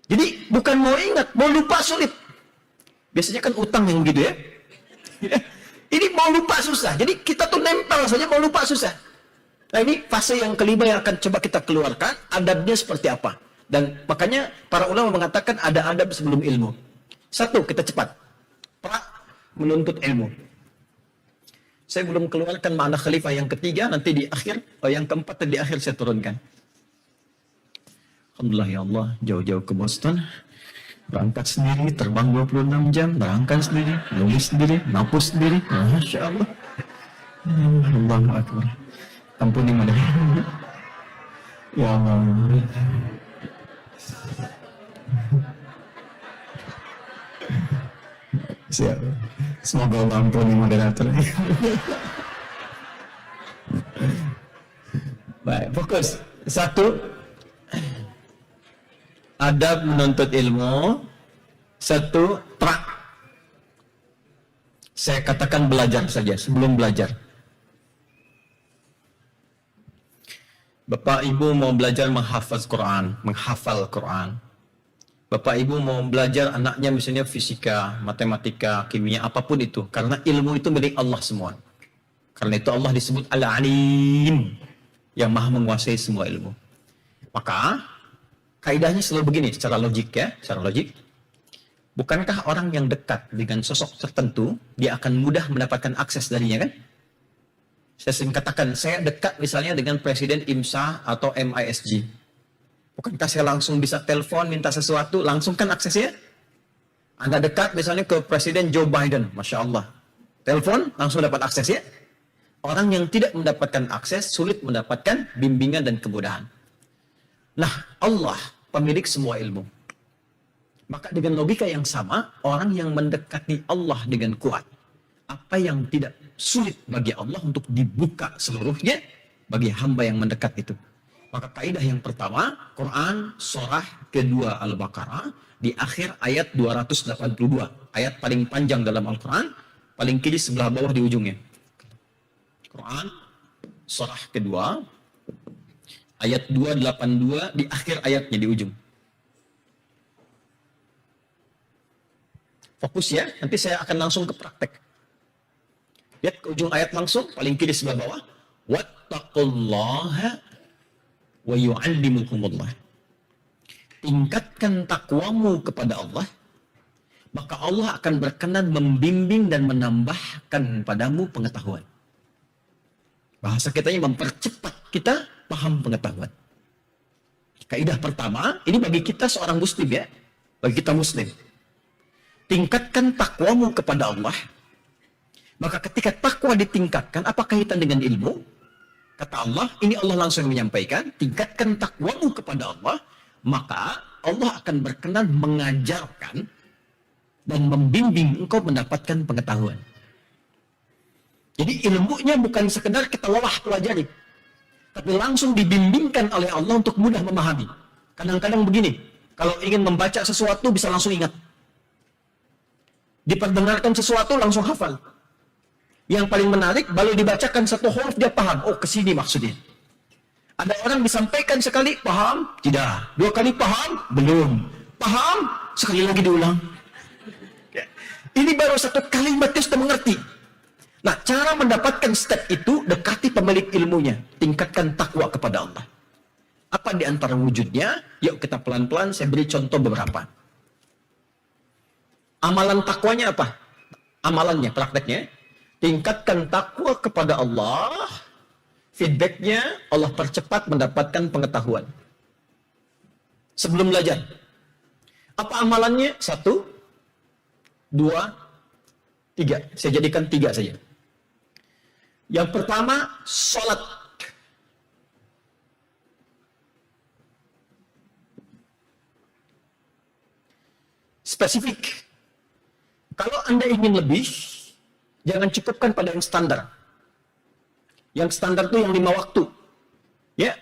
Jadi bukan mau ingat, mau lupa sulit. Biasanya kan utang yang begitu ya. Ini mau lupa susah. Jadi kita tuh nempel saja, mau lupa susah. Nah ini fase yang kelima yang akan coba kita keluarkan, adabnya seperti apa. Dan makanya para ulama mengatakan ada adab sebelum ilmu. 1, kita cepat menuntut ilmu. Saya belum keluarkan makna khalifah yang ketiga, nanti di akhir, yang keempat di akhir saya turunkan. Alhamdulillah ya Allah, jauh-jauh ke Boston, berangkat sendiri, terbang 26 jam, berangkat sendiri, nulis sendiri, mampus sendiri, Masya Allah. Allahu Akbar. Ampuni mana. Ya Allah. Siap. Semoga Allah ampuni moderator. Baik, fokus. 1, adab menuntut ilmu. 1, saya katakan belajar saja sebelum belajar. Bapak Ibu mau belajar menghafal Quran. Bapak Ibu mau belajar anaknya misalnya fisika, matematika, kimia, apapun itu. Karena ilmu itu milik Allah semua. Karena itu Allah disebut Al-Alim, yang maha menguasai semua ilmu. Maka, kaidahnya selalu begini, secara logik ya, secara logik. Bukankah orang yang dekat dengan sosok tertentu, dia akan mudah mendapatkan akses darinya kan? Saya sering katakan, saya dekat misalnya dengan Presiden IMSA atau MISG. Bukankah saya langsung bisa telepon, minta sesuatu, langsung kan aksesnya? Anda dekat misalnya ke Presiden Joe Biden, Masya Allah. Telepon, langsung dapat akses ya? Orang yang tidak mendapatkan akses, sulit mendapatkan bimbingan dan kemudahan. Nah, Allah pemilik semua ilmu. Maka dengan logika yang sama, orang yang mendekati Allah dengan kuat, apa yang tidak sulit bagi Allah untuk dibuka seluruhnya bagi hamba yang mendekat itu. Maka kaidah yang pertama, Quran surah kedua Al-Baqarah di akhir ayat 282. Ayat paling panjang dalam Al-Quran, paling kiri sebelah bawah di ujungnya. Quran surah kedua ayat 282 di akhir ayatnya di ujung. Fokus ya, nanti saya akan langsung ke praktek. Lihat ke ujung ayat langsung, paling kiri sebelah bawah. Wattaqullaha wa yu'allimukumullah. Tingkatkan takwamu kepada Allah, maka Allah akan berkenan membimbing dan menambahkan padamu pengetahuan. Bahasa kitanya mempercepat kita paham pengetahuan. Kaidah pertama, ini bagi kita seorang muslim ya, bagi kita muslim. Tingkatkan takwamu kepada Allah. Maka ketika takwa ditingkatkan, apa kaitan dengan ilmu? Kata Allah, ini Allah langsung menyampaikan, tingkatkan takwamu kepada Allah, maka Allah akan berkenan mengajarkan dan membimbing engkau mendapatkan pengetahuan. Jadi ilmunya bukan sekedar kita lelah pelajari, tapi langsung dibimbingkan oleh Allah untuk mudah memahami. Kadang-kadang begini, kalau ingin membaca sesuatu bisa langsung ingat. Diperdengarkan sesuatu langsung hafal. Yang paling menarik, baru dibacakan satu huruf dia paham. Oh, kesini maksudnya. Ada orang disampaikan sekali, paham? Tidak. 2 kali paham? Belum. Paham? Sekali lagi diulang. Ini baru 1 kalimat dia sudah mengerti. Nah, cara mendapatkan step itu, dekati pemilik ilmunya. Tingkatkan takwa kepada Allah. Apa di antara wujudnya? Yuk kita pelan-pelan saya beri contoh beberapa. Amalan takwanya apa? Amalannya, prakteknya. Tingkatkan takwa kepada Allah. Feedbacknya, Allah percepat mendapatkan pengetahuan. Sebelum belajar. Apa amalannya? 1, 2, 3. Saya jadikan 3 saja. Yang pertama, sholat. Spesifik. Kalau Anda ingin lebih, jangan cukupkan pada yang standar. Yang standar itu yang 5 waktu. Ya.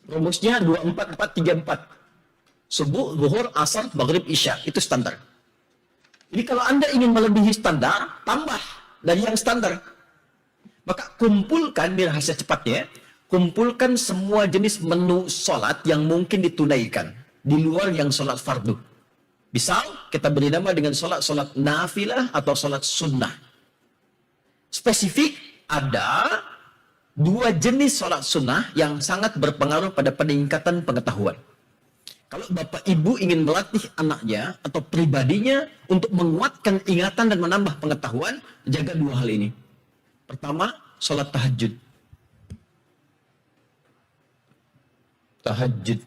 Rumusnya 2-4-4-3-4. Subuh, zuhur, asar, maghrib, isya. Itu standar. Jadi kalau Anda ingin melebihi standar, tambah dari yang standar. Maka kumpulkan, di rahasia cepatnya, kumpulkan semua jenis menu sholat yang mungkin ditunaikan. Di luar yang sholat fardu. Misal, kita beri nama dengan sholat nafilah atau sholat sunnah. Spesifik, ada 2 jenis sholat sunnah yang sangat berpengaruh pada peningkatan pengetahuan. Kalau Bapak Ibu ingin melatih anaknya atau pribadinya untuk menguatkan ingatan dan menambah pengetahuan, jaga 2 hal ini. Pertama, sholat tahajud. Tahajud.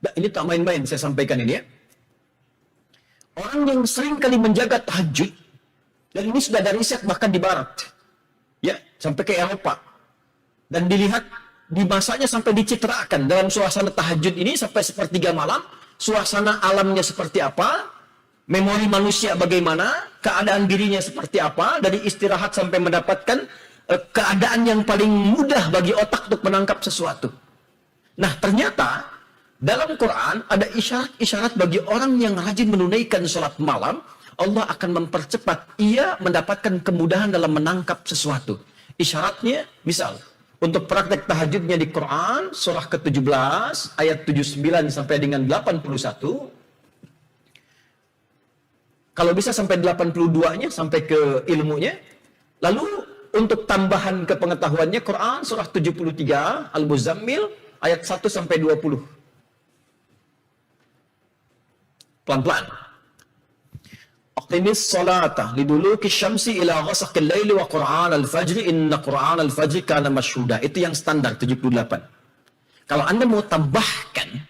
Nah, ini tak main-main saya sampaikan ini ya. Orang yang sering kali menjaga tahajud, dan ini sudah ada riset bahkan di barat, ya, sampai ke Eropa. Dan dilihat di masanya sampai dicitrakan dalam suasana tahajud ini sampai sepertiga malam, suasana alamnya seperti apa, memori manusia bagaimana, keadaan dirinya seperti apa, dari istirahat sampai mendapatkan keadaan yang paling mudah bagi otak untuk menangkap sesuatu. Nah, ternyata dalam Quran ada isyarat-isyarat bagi orang yang rajin menunaikan sholat malam, Allah akan mempercepat ia mendapatkan kemudahan dalam menangkap sesuatu. Isyaratnya, misal, untuk praktek tahajudnya di Quran, surah ke-17, ayat 79 sampai dengan 81, kalau bisa sampai 82-nya, sampai ke ilmunya. Lalu, untuk tambahan ke pengetahuannya, Quran, surah 73, Al-Muzammil, ayat 1 sampai 20. Pelan-pelan. Aqimis salata liduluki syamsi ila ghasaqil laili wa Qur'an al-fajri inna Qur'an al-fajri kana masyhuda. Itu yang standar 78. Kalau Anda mau tambahkan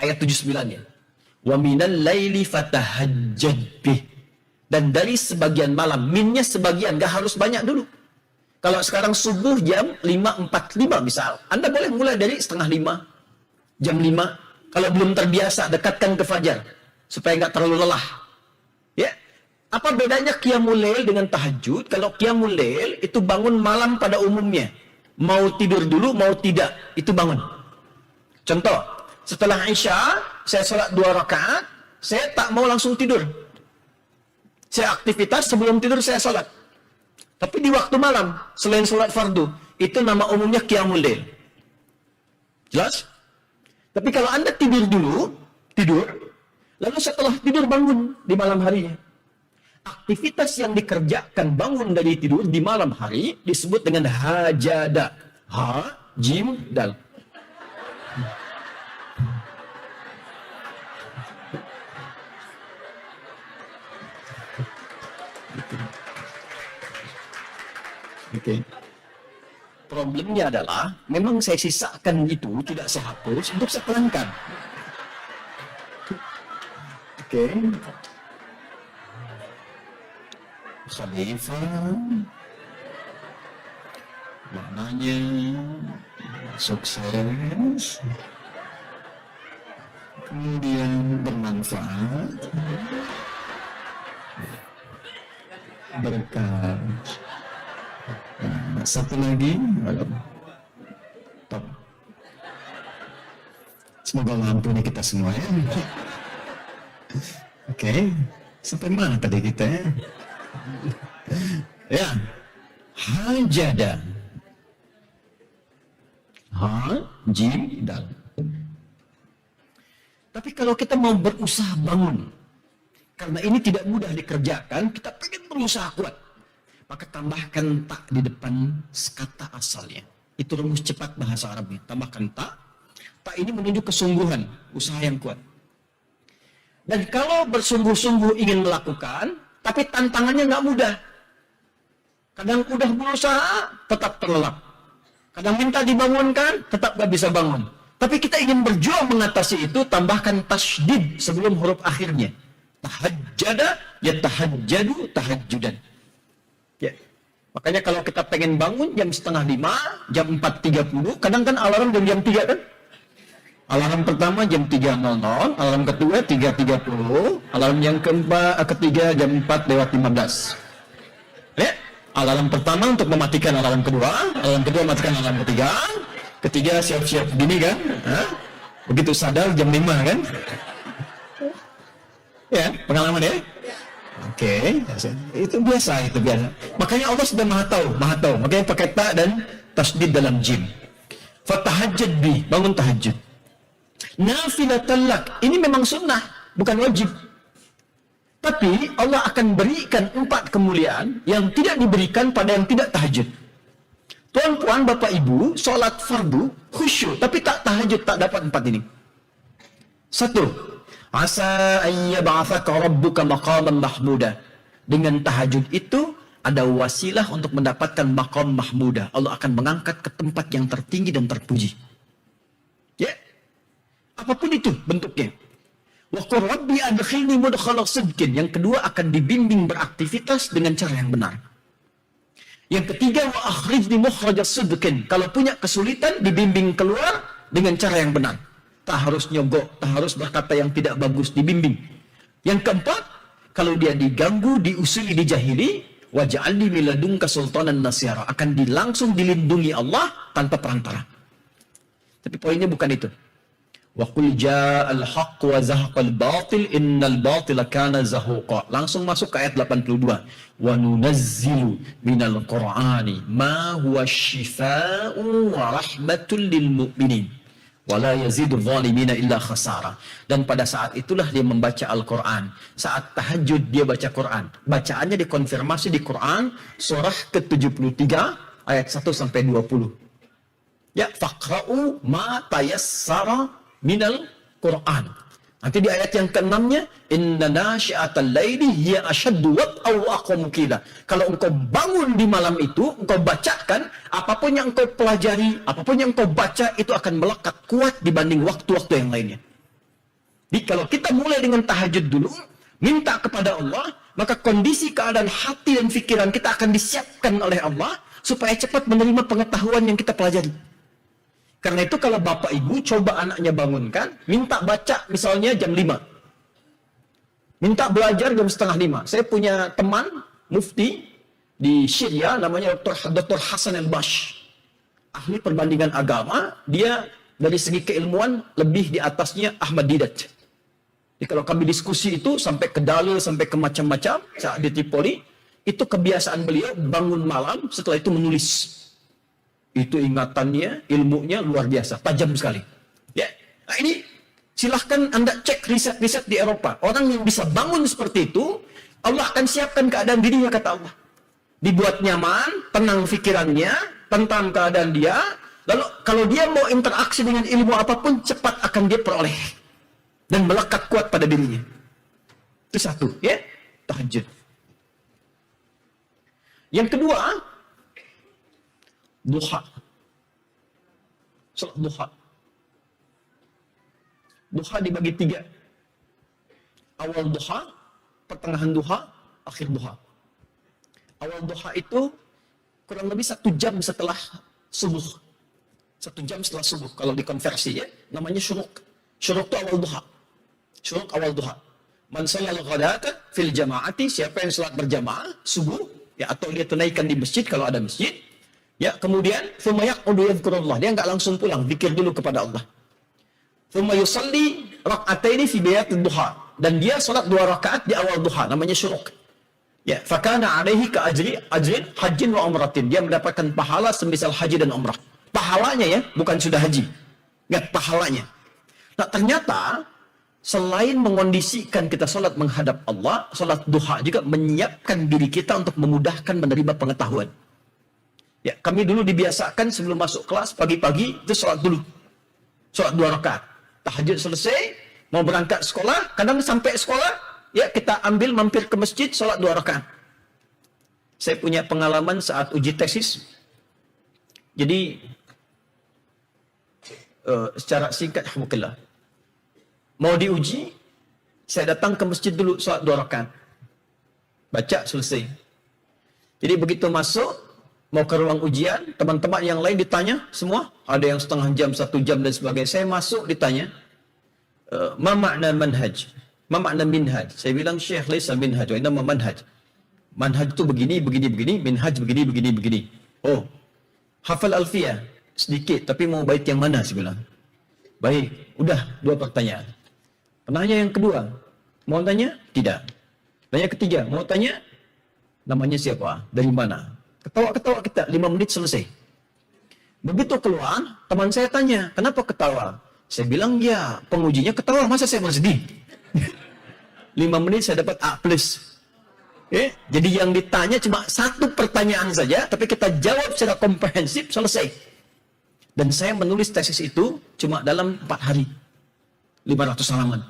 ayat 79-nya. Wa minal laili fatahajjad bih. Dan dari sebagian malam, minnya sebagian, gak harus banyak dulu. Kalau sekarang subuh jam 5.45 misal, Anda boleh mulai dari setengah 5, jam 5. Kalau belum terbiasa, dekatkan ke fajar supaya nggak terlalu lelah. Ya, apa bedanya qiyamul lail dengan tahajud? Kalau qiyamul lail itu bangun malam pada umumnya, mau tidur dulu, mau tidak, itu bangun. Contoh, setelah Isya, saya sholat 2 rakaat, saya tak mau langsung tidur. Saya aktivitas, sebelum tidur saya sholat. Tapi di waktu malam, selain sholat fardu, itu nama umumnya qiyamul lail. Jelas? Tapi kalau Anda tidur dulu, lalu setelah tidur bangun di malam harinya. Aktivitas yang dikerjakan bangun dari tidur di malam hari disebut dengan hajada. Ha, jim, dal. Oke. Problemnya adalah, memang saya sisakan itu, tidak saya hapus, untuk saya terangkan. Oke. Khalifah, maknanya sukses, kemudian bermanfaat, berkah. Nah, satu lagi, top. Semoga mengampuni kita semua ya. Oke, sampai mana tadi kita ya? Ya, hajada. Jim, dal. Tapi kalau kita mau berusaha bangun, karena ini tidak mudah dikerjakan, kita pengen berusaha kuat. maka tambahkan tak di depan kata asalnya. Itu rumus cepat bahasa Arabnya. Tambahkan tak. Tak ini menunjuk kesungguhan, usaha yang kuat. Dan kalau bersungguh-sungguh ingin melakukan, tapi tantangannya nggak mudah. Kadang udah berusaha, tetap terlelap. Kadang minta dibangunkan, tetap nggak bisa bangun. Tapi kita ingin berjuang mengatasi itu, tambahkan tasydid sebelum huruf akhirnya. Tahajjada, ya tahajjadu, tahajjudan. Ya. Makanya kalau kita pengen bangun jam 4:30, jam 4:30, kadang kan alarm jam 3 kan? Alarm pertama jam 3.00, alarm kedua 3.30, alarm yang ketiga jam 4:15. Ya. Alarm pertama untuk mematikan alarm kedua matikan alarm ketiga siap-siap gini kan, begitu sadar jam 5 kan, ya pengalaman ya, oke. Itu biasa. Makanya Allah sudah maha tahu, makanya pakai ta dan tasdid dalam jim. Fatahajjad bi, bangun tahajud. Nafilatan lak, ini memang sunnah, bukan wajib. Tapi Allah akan berikan 4 kemuliaan yang tidak diberikan pada yang tidak tahajud. Tuan-tuan, bapak ibu, sholat fardu, khusyuk, tapi tak tahajud, tak dapat 4 ini. 1. Asa ayyab'athaka rabbuka maqaman mahmuda. Dengan tahajud itu, ada wasilah untuk mendapatkan maqam mahmuda. Allah akan mengangkat ke tempat yang tertinggi dan terpuji. Ya. Apapun itu bentuknya. Wa qur rabbi adkhilni mudkhala sidqin. Yang kedua akan dibimbing beraktivitas dengan cara yang benar. Yang ketiga, wa akhrijni mukhraja sidqin. Kalau punya kesulitan, dibimbing keluar dengan cara yang benar. Tak harus nyogok, tak harus berkata yang tidak bagus, dibimbing. Yang keempat, kalau dia diganggu, diusili, dijahili, waj'alni min ladunka sultanan nasyara. Akan langsung dilindungi Allah tanpa perantara. Tapi poinnya bukan itu. Wa qul ja'al haqq wa zahaqal batil innal batila kana zahuqa. Langsung masuk ke ayat 82. Wa nunazzilu minal qur'ani ma huwa syifaa'un wa rahmatul lil mu'minin wa la yazidu zalimina illa khasara. Dan pada saat itulah dia membaca Al-Qur'an. Saat tahajud dia baca Qur'an. Bacaannya dikonfirmasi di Qur'an surah ke-73 ayat 1 sampai 20. Ya, faqra'u ma tayassara minal Quran. Nanti di ayat yang ke-6-nya, inna nasyi'atal laili hiya asyaddu wat'aw wa aqwamu qila. Kalau engkau bangun di malam itu, engkau bacakan, apapun yang engkau pelajari, apapun yang engkau baca, itu akan melekat kuat dibanding waktu-waktu yang lainnya. Jadi kalau kita mulai dengan tahajud dulu, minta kepada Allah, maka kondisi keadaan hati dan pikiran kita akan disiapkan oleh Allah, supaya cepat menerima pengetahuan yang kita pelajari. Karena itu kalau bapak ibu coba anaknya bangunkan, minta baca misalnya jam 5. Minta belajar jam 4:30. Saya punya teman, mufti di Syria, namanya Dr. Hasan al-Bash. Ahli perbandingan agama, dia dari segi keilmuan lebih di atasnya Ahmad Didat. Jadi kalau kami diskusi itu sampai ke dalil, sampai ke macam-macam, saat di Tripoli, itu kebiasaan beliau bangun malam, setelah itu menulis. Itu ingatannya, ilmunya luar biasa, tajam sekali. Ya, nah ini silahkan Anda cek riset-riset di Eropa. Orang yang bisa bangun seperti itu, Allah akan siapkan keadaan dirinya, kata Allah. Dibuat nyaman, tenang pikirannya, tentang keadaan dia. Lalu kalau dia mau interaksi dengan ilmu apapun, cepat akan dia peroleh. Dan melekat kuat pada dirinya. Itu satu, ya, tahajud. Yang kedua, duha. Salat duha. Duha dibagi 3. Awal duha, pertengahan duha, akhir duha. Awal duha itu kurang lebih 1 jam setelah subuh. 1 jam setelah subuh. Kalau dikonversi ya, namanya syuruk. Syuruk itu awal duha. Syuruk awal duha. Man sallal ghadata fil jama'ati, siapa yang salat berjamaah subuh, ya, atau dia tunaikan di masjid kalau ada masjid. Ya, kemudian thumma yaqudu yadhkurullah, dia enggak langsung pulang, zikir dulu kepada Allah. Thumma yusalli rak'ataini fi biyatid duha, dan dia salat 2 rakaat di awal duha, namanya syuruk. Ya, fakana alaihi ka ajrin hajjin wa umratin, dia mendapatkan pahala semisal haji dan umrah. Pahalanya ya, bukan sudah haji. Lihat pahalanya. Nah, ternyata selain mengondisikan kita sholat menghadap Allah, sholat duha juga menyiapkan diri kita untuk memudahkan menerima pengetahuan. Ya, kami dulu dibiasakan sebelum masuk kelas pagi-pagi itu sholat dulu. Sholat 2 rakaat. Tahajud selesai, mau berangkat sekolah, kadang sampai sekolah, ya kita ambil mampir ke masjid, sholat 2 rakaat. Saya punya pengalaman saat uji tesis. Jadi, secara singkat, alhamdulillah. Mau diuji, saya datang ke masjid dulu, sholat 2 rakaat. Baca, selesai. Jadi begitu masuk, mau ke ruang ujian, teman-teman yang lain ditanya semua, ada yang setengah jam, 1 jam dan sebagainya. Saya masuk ditanya, ma makna manhaj? Ma makna minhaj? Saya bilang, Syekh laisa minhaj, wa innama manhaj. Manhaj itu begini, begini, begini, minhaj begini, begini, begini. Oh, hafal alfiyah sedikit, tapi mau bait yang mana? Saya bilang. Baik, udah 2 pertanyaan. Penanya yang kedua, mau tanya? Tidak. Tanya ketiga, mau tanya? Namanya siapa? Dari mana? Ketawa-ketawa kita, 5 menit selesai. Begitu keluar, teman saya tanya, kenapa ketawa? Saya bilang, ya pengujinya ketawa, masa saya bersedih? 5 menit saya dapat A+. Jadi yang ditanya cuma 1 pertanyaan saja, tapi kita jawab secara komprehensif, selesai. Dan saya menulis tesis itu cuma dalam 4 hari. 500 halaman.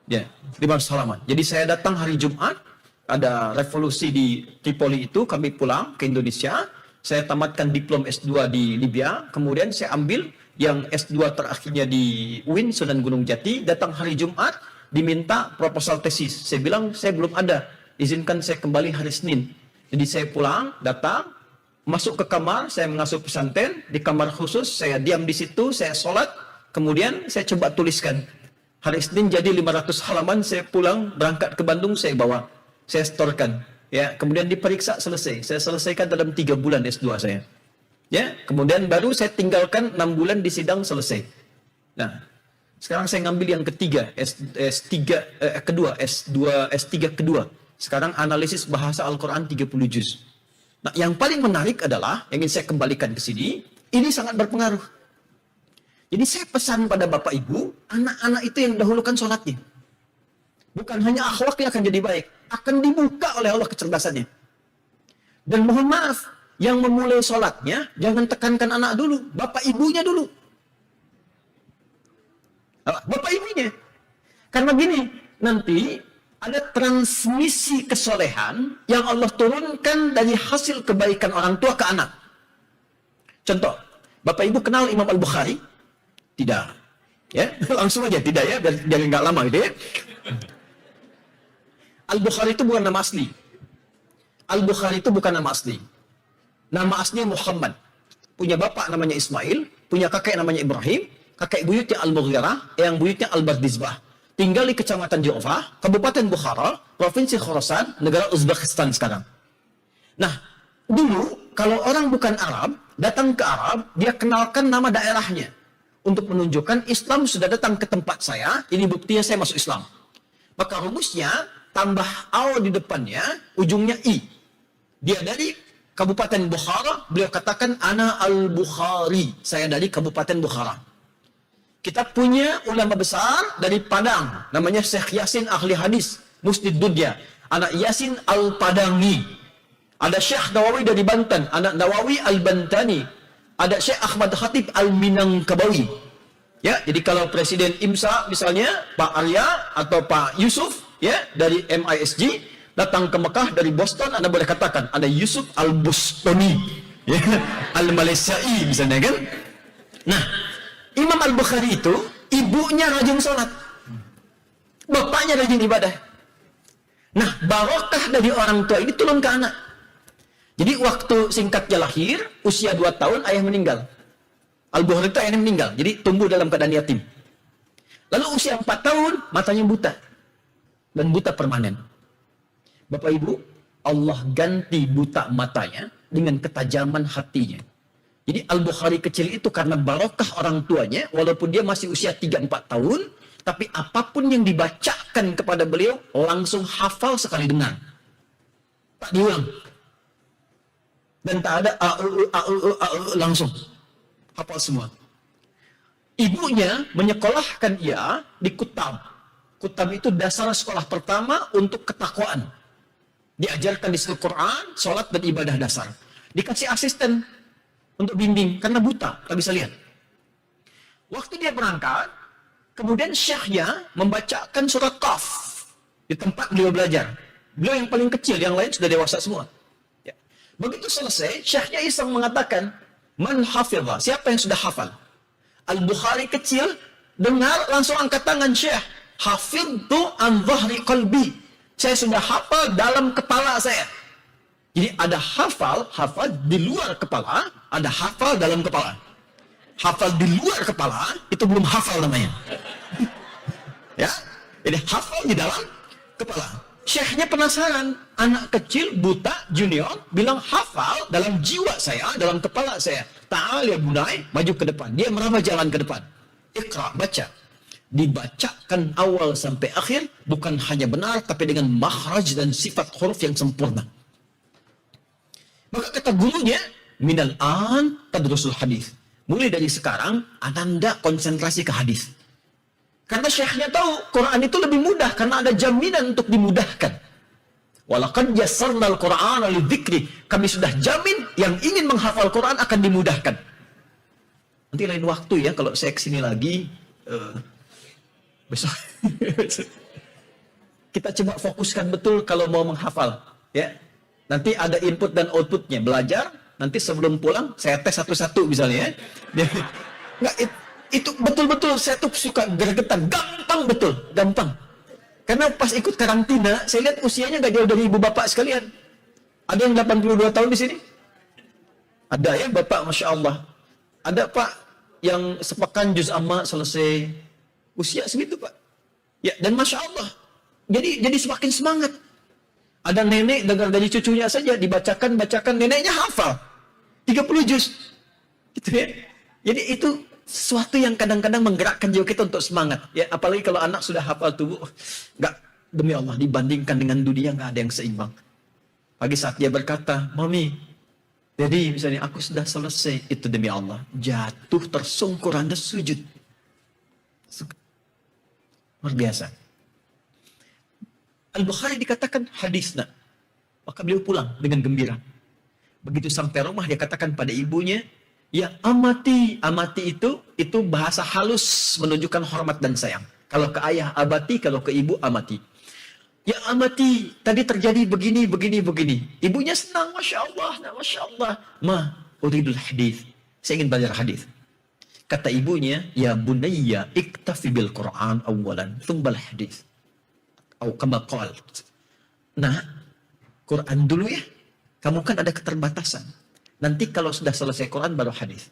Ya, 500 halaman. Jadi saya datang hari Jumat, ada revolusi di Tripoli itu, kami pulang ke Indonesia, saya tamatkan diplom S2 di Libya, kemudian saya ambil yang S2 terakhirnya di UIN, Sunan Gunung Jati, datang hari Jumat, diminta proposal tesis. Saya bilang, saya belum ada, izinkan saya kembali hari Senin. Jadi saya pulang, datang, masuk ke kamar, saya mengasuh pesantren, di kamar khusus, saya diam di situ, saya sholat, kemudian saya coba tuliskan. Hari Senin jadi 500 halaman, saya pulang, berangkat ke Bandung, saya bawa. Saya setorkan. Ya, kemudian diperiksa, selesai. Saya selesaikan dalam 3 bulan S2 saya. Ya, kemudian baru saya tinggalkan 6 bulan di sidang, selesai. Nah, sekarang saya ngambil yang ketiga, kedua, S3 kedua. Sekarang analisis bahasa Al-Quran 30 juz. Nah, yang paling menarik adalah, yang ingin saya kembalikan ke sini, ini sangat berpengaruh. Jadi saya pesan pada Bapak Ibu, anak-anak itu yang dahulukan sholatnya. Bukan hanya akhlaknya akan jadi baik, akan dibuka oleh Allah kecerdasannya. Dan mohon maaf, yang memulai sholatnya, jangan tekankan anak dulu, Bapak Ibunya dulu. Bapak Ibunya. Karena gini, nanti ada transmisi kesolehan yang Allah turunkan dari hasil kebaikan orang tua ke anak. Contoh, Bapak Ibu kenal Imam Al-Bukhari? Tidak. Ya, langsung aja tidak ya, biar nggak lama gitu ya. Al-Bukhari itu bukan nama asli. Al-Bukhari itu bukan nama asli. Nama aslinya Muhammad. Punya bapak namanya Ismail, punya kakek namanya Ibrahim, kakek buyutnya Al-Mughirah, yang buyutnya Al-Bardizbah. Tinggal di Kecamatan Jufah, Kabupaten Bukhara, Provinsi Khorasan, negara Uzbekistan sekarang. Nah, dulu kalau orang bukan Arab, datang ke Arab, dia kenalkan nama daerahnya. Untuk menunjukkan Islam sudah datang ke tempat saya, ini buktinya saya masuk Islam. Maka rumusnya, tambah A di depannya, ujungnya I. Dia dari Kabupaten Bukhara, beliau katakan, Ana Al-Bukhari, saya dari Kabupaten Bukhara. Kita punya ulama besar dari Padang, namanya Syekh Yasin ahli hadis, Musnid Dunya, anak Yasin Al-Padangi. Ada Syekh Nawawi dari Banten, anak Nawawi Al-Bantani. Ada Syekh Ahmad Khatib Al-Minangkabawi. Ya, jadi kalau Presiden IMSA misalnya Pak Arya atau Pak Yusuf ya dari MISG datang ke Mekah dari Boston, Anda boleh katakan ada Yusuf Al-Bustoni, ya, Al-Malaysiai misalnya kan. Nah, Imam Al-Bukhari itu ibunya rajin sholat, bapaknya rajin ibadah. Nah, barokah dari orang tua ini turun ke anak. Jadi waktu singkatnya lahir, usia 2 tahun, ayah meninggal. Al-Bukhari itu ayahnya meninggal, jadi tumbuh dalam keadaan yatim. Lalu usia 4 tahun, matanya buta. Dan buta permanen. Bapak Ibu, Allah ganti buta matanya dengan ketajaman hatinya. Jadi Al-Bukhari kecil itu karena barokah orang tuanya, walaupun dia masih usia 3-4 tahun, tapi apapun yang dibacakan kepada beliau, langsung hafal sekali dengar. Tak diulang. Dan tak ada langsung hafal semua. Ibunya menyekolahkan ia di Kutab. Kutab itu dasar sekolah pertama untuk ketakwaan. Diajarkan di situ Quran, sholat, dan ibadah dasar. Dikasih asisten untuk bimbing, karena buta, tak bisa lihat. Waktu dia berangkat, kemudian syekhnya membacakan surat Qaf di tempat beliau belajar. Beliau yang paling kecil, yang lain sudah dewasa semua. Ya. Begitu selesai, syekhnya iseng mengatakan, Man hafidha, siapa yang sudah hafal? Al-Bukhari kecil, dengar, langsung angkat tangan Syekh. Hafidtu an dhahri qalbi. Saya sudah hafal dalam kepala saya. Jadi ada hafal di luar kepala, ada hafal dalam kepala. Hafal di luar kepala, itu belum hafal namanya. Ya, jadi hafal di dalam kepala. Syekhnya penasaran, anak kecil, buta, junior, bilang hafal dalam jiwa saya, dalam kepala saya. Ta'al ya bunai, maju ke depan. Dia meraba jalan ke depan. Iqra, baca. Dibacakan awal sampai akhir, bukan hanya benar, tapi dengan makhraj dan sifat huruf yang sempurna. Maka kata gurunya, minal an tadrusul hadis. Mulai dari sekarang, Ananda konsentrasi ke hadis. Karena syekhnya tahu Quran itu lebih mudah karena ada jaminan untuk dimudahkan. Walaqad yassarna al-Qur'ana lidzikri. Kami sudah jamin yang ingin menghafal Quran akan dimudahkan. Nanti lain waktu ya kalau saya kesini lagi besok kita coba fokuskan betul kalau mau menghafal ya. Nanti ada input dan outputnya, belajar. Nanti sebelum pulang saya tes satu-satu misalnya ya. Nggak, itu betul-betul saya tuh suka gregetan, gampang betul, gampang. Karena pas ikut karantina, saya lihat usianya nggak jauh dari ibu bapak sekalian. Ada yang 82 tahun di sini? Ada ya bapak, Masya Allah. Ada pak yang sepekan juz amma selesai. Usia segitu pak. Ya, dan Masya Allah. Jadi semakin semangat. Ada nenek dengar dari cucunya saja, dibacakan, neneknya hafal. 30 juz. Gitu ya. Jadi itu sesuatu yang kadang-kadang menggerakkan jiwa kita untuk semangat. Ya, apalagi kalau anak sudah hafal tubuh, nggak, demi Allah, dibandingkan dengan dunia nggak ada yang seimbang. Pagi saat dia berkata, Mami, jadi misalnya aku sudah selesai, itu demi Allah, jatuh tersungkur Anda sujud. Luar biasa. Al-Bukhari dikatakan hadisna. Maka beliau pulang dengan gembira. Begitu sampai rumah dia katakan pada ibunya, ya amati, amati itu bahasa halus menunjukkan hormat dan sayang. Kalau ke ayah abati, kalau ke ibu amati. Ya amati, tadi terjadi begini. Ibunya senang, Masya Allah. Ma, uridul hadis. Saya ingin belajar hadis. Kata ibunya, ya bunayya iktafi bil Quran awalan, thumbal hadis. Atau kama qal. Nah, Quran dulu ya. Kamu kan ada keterbatasan. Nanti kalau sudah selesai Quran baru hadis.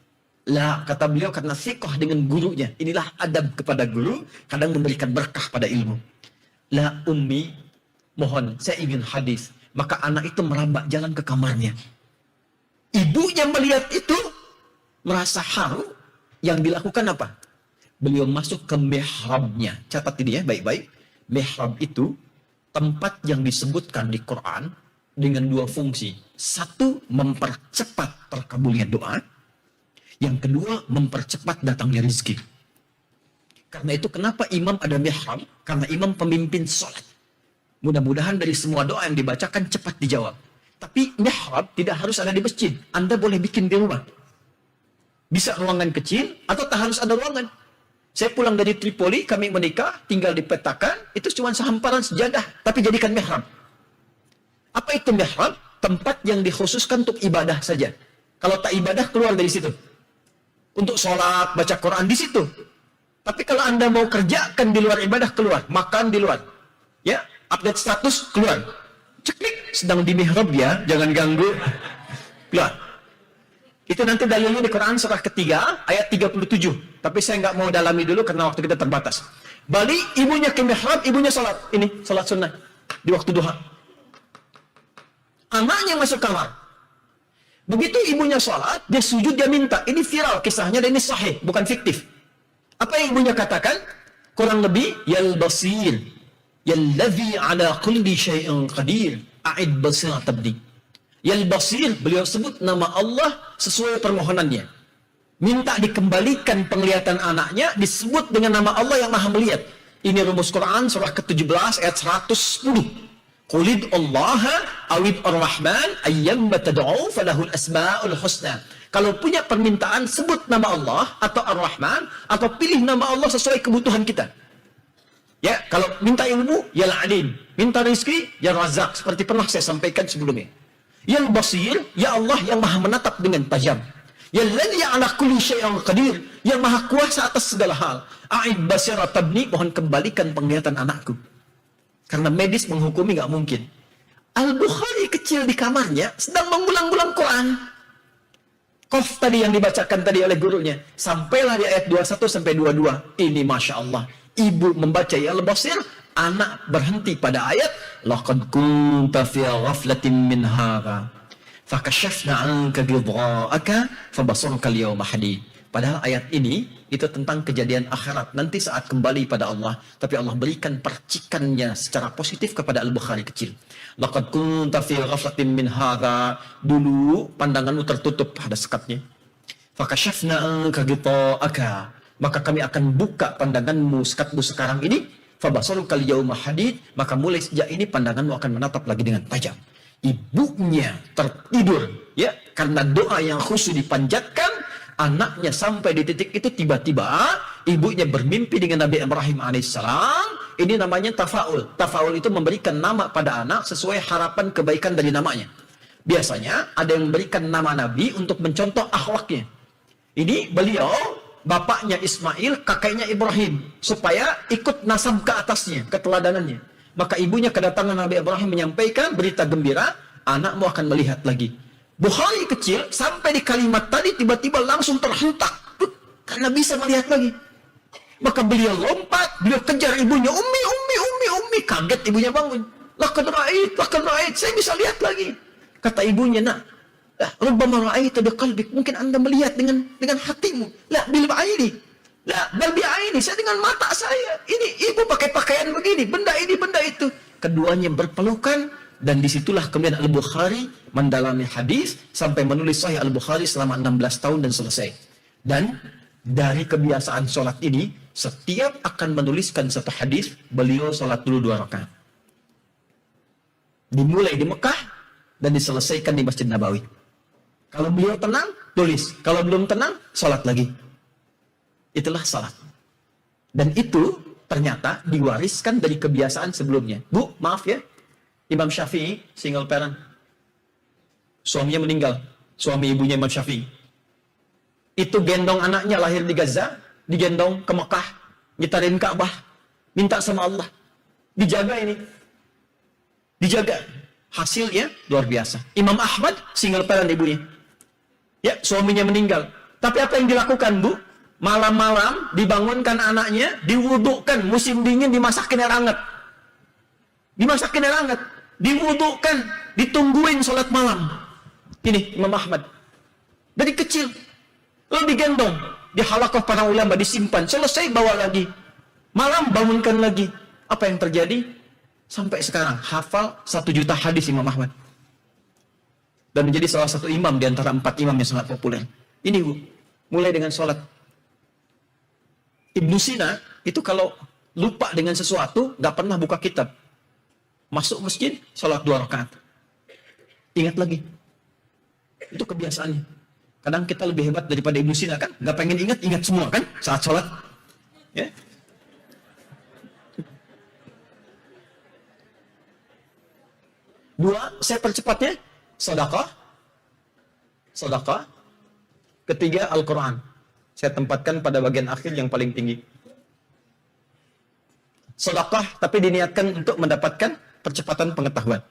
Lah, kata beliau karena siqah dengan gurunya. Inilah adab kepada guru, kadang memberikan berkah pada ilmu. La ummi, mohon, saya ingin hadis. Maka anak itu merambak jalan ke kamarnya. Ibunya melihat itu, merasa haru. Yang dilakukan apa? Beliau masuk ke mihrabnya. Catat ini ya, baik-baik. Mihrab itu tempat yang disebutkan di Quran dengan dua fungsi. Satu, mempercepat terkabulnya doa. Yang kedua, mempercepat datangnya rezeki. Karena itu kenapa imam ada mihrab? Karena imam pemimpin sholat. Mudah-mudahan dari semua doa yang dibacakan cepat dijawab. Tapi mihrab tidak harus ada di masjid. Anda boleh bikin di rumah. Bisa ruangan kecil atau tak harus ada ruangan. Saya pulang dari Tripoli, kami menikah, tinggal di petakan, itu cuma sehamparan sejadah, tapi jadikan mihrab. Apa itu mihrab? Tempat yang dikhususkan untuk ibadah saja. Kalau tak ibadah, keluar dari situ. Untuk sholat, baca Quran di situ. Tapi kalau Anda mau kerjakan di luar ibadah, keluar. Makan di luar. Ya, update status, keluar. Ceklik, sedang di mihrab ya, jangan ganggu. Keluar. Itu nanti dalilnya di Quran surah ketiga, ayat 37. Tapi saya nggak mau dalami dulu karena waktu kita terbatas. Balik, ibunya ke mihrab, ibunya sholat. Ini, sholat sunnah. Di waktu duha. Anaknya masuk kamar. Begitu ibunya sholat, dia sujud, dia minta. Ini viral kisahnya dan ini sahih, bukan fiktif. Apa yang ibunya katakan? Kurang lebih, Yal basir, Yalladhi ala kulli syai'in qadir, a'id basir tabdi. Yal basir, beliau sebut nama Allah sesuai permohonannya. minta dikembalikan penglihatan anaknya, disebut dengan nama Allah yang maha melihat. Ini rumus Quran surah ke-17 ayat 110. Qulid Allah awid ar-Rahman ayyamma tad'u falahul asma'ul husna. Kalau punya permintaan, sebut nama Allah atau Ar-Rahman, atau pilih nama Allah sesuai kebutuhan kita. Ya, kalau minta ilmu, ya Al-Alim. Minta rezeki, ya Razak. Seperti pernah saya sampaikan sebelumnya. Yang Basir, ya Allah yang maha menatap dengan tajam. Ya Ladzi ala kulli syai'in qadir, yang maha kuasa atas segala hal. A'id basira tabni, mohon kembalikan penglihatan anakku. Karena medis menghukumi nggak mungkin. Al-Bukhari kecil di kamarnya sedang mengulang-ulang Quran. Qaf tadi yang dibacakan tadi oleh gurunya. Sampailah di ayat 21 sampai 22. Ini Masya Allah. Ibu membaca ya Al-Basir, anak berhenti pada ayat laqad kunta fi ghaflatin min hadha fakashafna 'anka ghidha'aka fabasaruka al-yawma hadid. Padahal ayat ini itu tentang kejadian akhirat nanti saat kembali pada Allah, tapi Allah berikan percikannya secara positif kepada Al-Bukhari kecil. Laqad kunta fi ghaflatin min hadha, dulu pandanganmu tertutup pada sekatnya. Fakashafna 'anka ghidha'aka, maka kami akan buka pandanganmu sekatmu sekarang ini. Fabasaruka al-yawma hadid, maka mulai sejak ini pandanganmu akan menatap lagi dengan tajam. Ibunya tertidur, ya, karena doa yang khusyuk dipanjatkan, anaknya sampai di titik itu tiba-tiba ibunya bermimpi dengan Nabi Ibrahim alaihissalam. Ini namanya tafaul. Tafaul itu memberikan nama pada anak sesuai harapan kebaikan dari namanya. Biasanya ada yang memberikan nama Nabi untuk mencontoh akhlaknya. Ini beliau, bapaknya Ismail, kakeknya Ibrahim, supaya ikut nasab ke atasnya, keteladanannya. Maka ibunya kedatangan Nabi Ibrahim menyampaikan berita gembira, anakmu akan melihat lagi. Bukhari kecil sampai di kalimat tadi tiba-tiba langsung terhentak karena bisa melihat lagi. Maka beliau lompat, beliau kejar ibunya, ummi. Kaget ibunya bangun. Laqad ra'ait, saya bisa lihat lagi. Kata ibunya, nak, rubbama ra'aita biqalbik, mungkin Anda melihat dengan hatimu. La bil aini. La bal bi aini, saya dengan mata saya. Ini ibu pakai pakaian begini, benda ini, benda itu. Keduanya berpelukan, dan disitulah kemudian Al-Bukhari mendalami hadis sampai menulis Sahih Al-Bukhari selama 16 tahun dan selesai. Dan dari kebiasaan sholat ini, setiap akan menuliskan satu hadis, beliau sholat dulu 2 rakaat. Dimulai di Mekah dan diselesaikan di Masjid Nabawi. Kalau beliau tenang, tulis. Kalau belum tenang, sholat lagi. Itulah sholat. Dan itu ternyata diwariskan dari kebiasaan sebelumnya. Bu, maaf ya, Imam Syafi'i, single parent. Suaminya meninggal. Suami ibunya Imam Syafi'i. Itu gendong anaknya lahir di Gaza, digendong ke Mekah, ngitarin Ka'bah, minta sama Allah. Dijaga ini. Dijaga. Hasilnya luar biasa. Imam Ahmad, single parent ibunya. Ya, suaminya meninggal. Tapi apa yang dilakukan, Bu? Malam-malam dibangunkan anaknya, diwudukkan, musim dingin dimasakin air hangat. Dimasakin air hangat. Diwudukkan, ditungguin sholat malam. Ini Imam Ahmad. Dari kecil. Lalu digendong. Di halaqah para ulama, disimpan. Selesai bawa lagi. Malam bangunkan lagi. Apa yang terjadi? Sampai sekarang hafal 1 juta hadis Imam Ahmad. Dan menjadi salah satu imam di antara 4 imam yang sangat populer. Ini Bu, mulai dengan sholat. Ibnu Sina itu kalau lupa dengan sesuatu, gak pernah buka kitab. Masuk masjid, sholat 2 rakaat. Ingat lagi. Itu kebiasaannya. Kadang kita lebih hebat daripada Ibnu Sina kan? Gak pengen ingat semua kan? Saat sholat. Ya. Dua, saya percepatnya. Sedekah. Ketiga, Al-Quran. Saya tempatkan pada bagian akhir yang paling tinggi. Sedekah, tapi diniatkan untuk mendapatkan percepatan pengetahuan.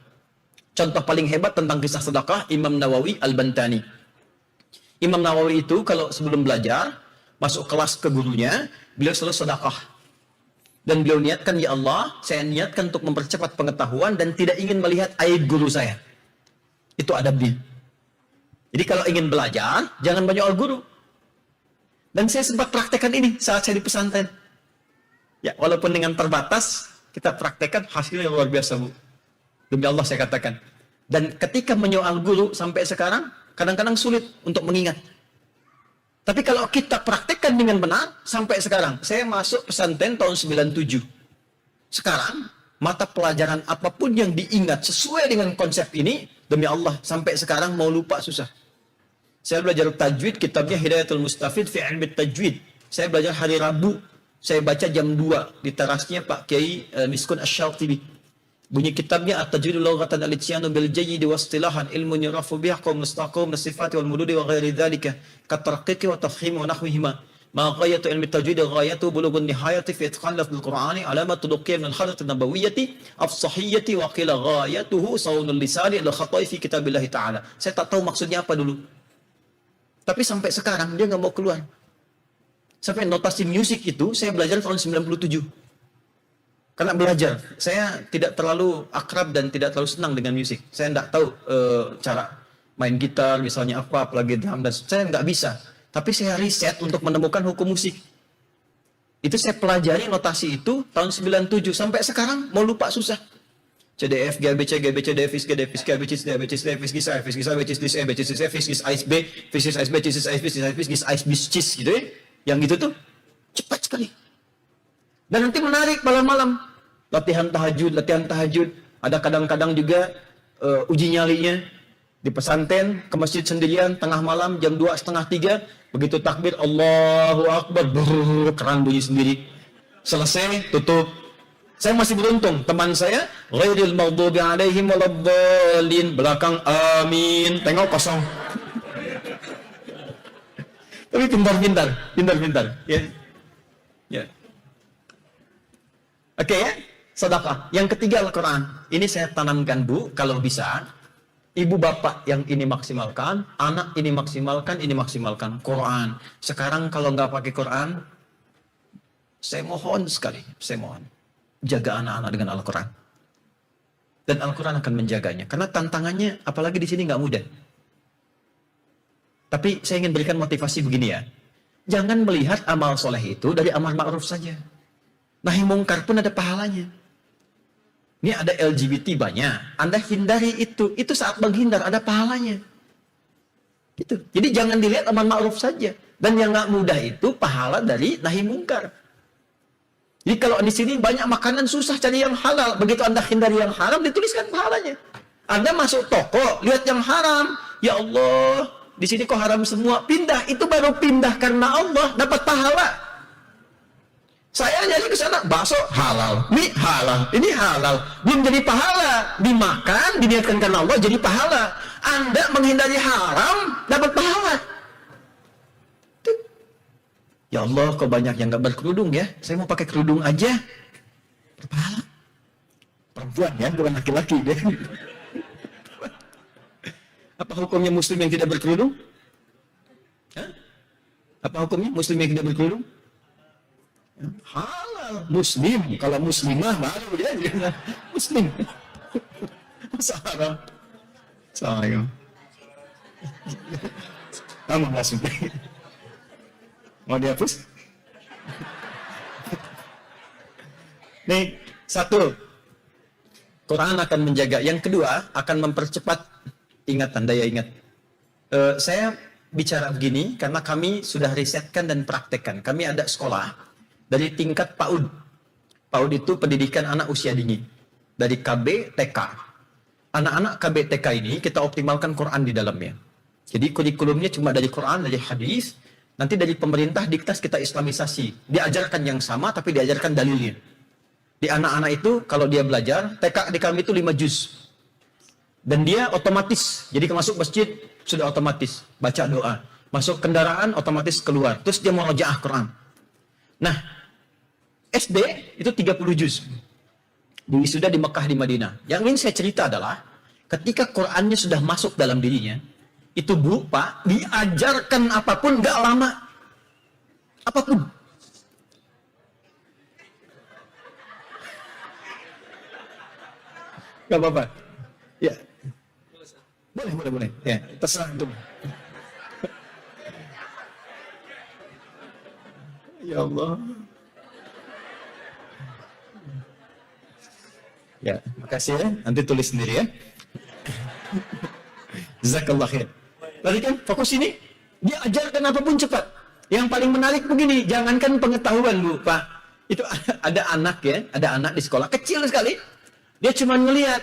Contoh paling hebat tentang kisah sedekah, Imam Nawawi Al-Bantani. Imam Nawawi itu kalau sebelum belajar, masuk kelas ke gurunya, beliau selalu sedekah. Dan beliau niatkan, ya Allah, saya niatkan untuk mempercepat pengetahuan dan tidak ingin melihat aib guru saya. Itu adabnya. Jadi kalau ingin belajar, jangan banyak guru. Dan saya sempat praktekkan ini saat saya di pesantren. Ya, walaupun dengan terbatas, kita praktekkan hasilnya luar biasa, Bu. Demi Allah saya katakan. Dan ketika menyoal guru sampai sekarang, kadang-kadang sulit untuk mengingat. Tapi kalau kita praktekkan dengan benar, sampai sekarang, saya masuk pesantren tahun 97. Sekarang, mata pelajaran apapun yang diingat sesuai dengan konsep ini, demi Allah, sampai sekarang mau lupa susah. Saya belajar tajwid, kitabnya Hidayatul Mustafid fi Ilmi Tajwid. Saya belajar hari Rabu, saya baca jam 2 di terasnya Pak Kiai Miskun Asy-Syatibi. Bunyi kitabnya At-Tajwidul Lughatan Al-Ityanu bil Jayyid wa Istilahan Ilmun Yurafu bihi Qawm Mustaqim Nasifati wal Mududi wa ghairi dzalika katarqiqi wa tafhim wa nahwihima ma ghayatu ilmi tajwid ghayatu bulughun nihayati fi itqan lafzul Qur'ani alamatu duqiyya min al-hadrati an-nabawiyyati afsahiyyati wa qila ghayatuhu sawnul lisani al-khata'i fi kitabillah ta'ala. Saya tak tahu maksudnya apa dulu. Tapi sampai sekarang dia nggak mau keluar. Sampai notasi musik itu saya belajar tahun 97. Karena belajar, saya tidak terlalu akrab dan tidak terlalu senang dengan musik. Saya tidak tahu cara main gitar, misalnya apa, apalagi drum, dan saya nggak bisa. Tapi saya riset untuk menemukan hukum musik. Itu saya pelajari notasi itu tahun 97. Sampai sekarang mau lupa susah. CDF, GBC, GBC, DFIS, GDFIS, GBC, DFIS, DFIS, GIS, AFIS, GIS, ABCS, DIS, ABCS, DIS, AFIS, GIS, AISB, FIS, AISB, CIS, AISB, CIS, AISB, GIS, AISB, CIS, gitu ya. Yang gitu tuh, cepat sekali. Dan nanti menarik malam-malam. Latihan tahajud. Ada kadang-kadang juga uji nyalinya di pesantren, ke masjid sendirian, tengah malam, jam 2, setengah 3, begitu takbir, Allahu Akbar, keran bunyi sendiri. Selesai, tutup. Saya masih beruntung, teman saya, ghairil maghdubi alaihim waladdallin, belakang amin, tengok kosong. Tapi pintar. Ya. Ya. Oke ya. Sedekah. Yang ketiga Al-Quran. Ini saya tanamkan Bu, kalau bisa, ibu bapak yang ini maksimalkan, anak ini maksimalkan Quran. Sekarang kalau nggak pakai Quran, saya mohon sekali, jaga anak-anak dengan Al-Quran. Dan Al-Quran akan menjaganya. Karena tantangannya, apalagi di sini nggak mudah. Tapi saya ingin berikan motivasi begini ya. Jangan melihat amal soleh itu dari amal ma'ruf saja. Nahi mungkar pun ada pahalanya. Ini ada LGBT banyak. Anda hindari itu. Itu saat menghindar ada pahalanya. Gitu. Jadi jangan dilihat amal ma'ruf saja. Dan yang nggak mudah itu pahala dari nahi mungkar. Jadi kalau di sini banyak makanan susah cari yang halal. Begitu Anda hindari yang haram dituliskan pahalanya. Anda masuk toko lihat yang haram. Ya Allah, di sini kok haram semua. Pindah. Itu baru pindah karena Allah dapat pahala. Saya nyari ke sana, bakso halal, mie halal, ini halal, belum jadi pahala, dimakan, diniatkan karena Allah jadi pahala. Anda menghindari haram, dapat pahala. Tuh. Ya Allah, kok banyak yang nggak berkerudung ya? Saya mau pakai kerudung aja, berpahala. Perempuan ya, bukan laki-laki deh. Apa hukumnya Muslim yang tidak berkerudung? Hah? Apa hukumnya Muslim yang tidak berkerudung? Halal. Muslim. Kalau muslimah baru ya. Muslim. Masa haram. Assalamualaikum. Kamu masuk. Mau dihapus? Nih, satu. Quran akan menjaga. Yang kedua, akan mempercepat ingatan, daya ingat. Saya bicara begini karena kami sudah risetkan dan praktekkan. Kami ada sekolah dari tingkat PAUD. PAUD itu pendidikan anak usia dini. Dari KB, TK. Anak-anak KB, TK ini kita optimalkan Quran di dalamnya. Jadi kurikulumnya cuma dari Quran, dari hadis. Nanti dari pemerintah diktas kita islamisasi. Diajarkan yang sama tapi diajarkan dalilnya. Di anak-anak itu kalau dia belajar, TK di kami itu 5 juz. Dan dia otomatis. Jadi masuk masjid sudah otomatis. Baca doa. Masuk kendaraan otomatis keluar. Terus dia mau murojaah Quran. Nah, SD itu 30 juz. Sudah di Mekah, di Madinah. Yang ingin saya cerita adalah ketika Qurannya sudah masuk dalam dirinya, itu Bu, Pak, diajarkan apapun gak lama. Apapun. Gak apa-apa. Ya. Boleh. Ya, terserah itu. Ya Allah. Ya, makasih ya. Nanti tulis sendiri ya. Jazakallah khair. Tadi kan fokus ini, dia ajarkan apapun cepat. Yang paling menarik begini, jangankan pengetahuan Bu, Pak. Itu ada anak ya, ada anak di sekolah kecil sekali. Dia cuma ngelihat,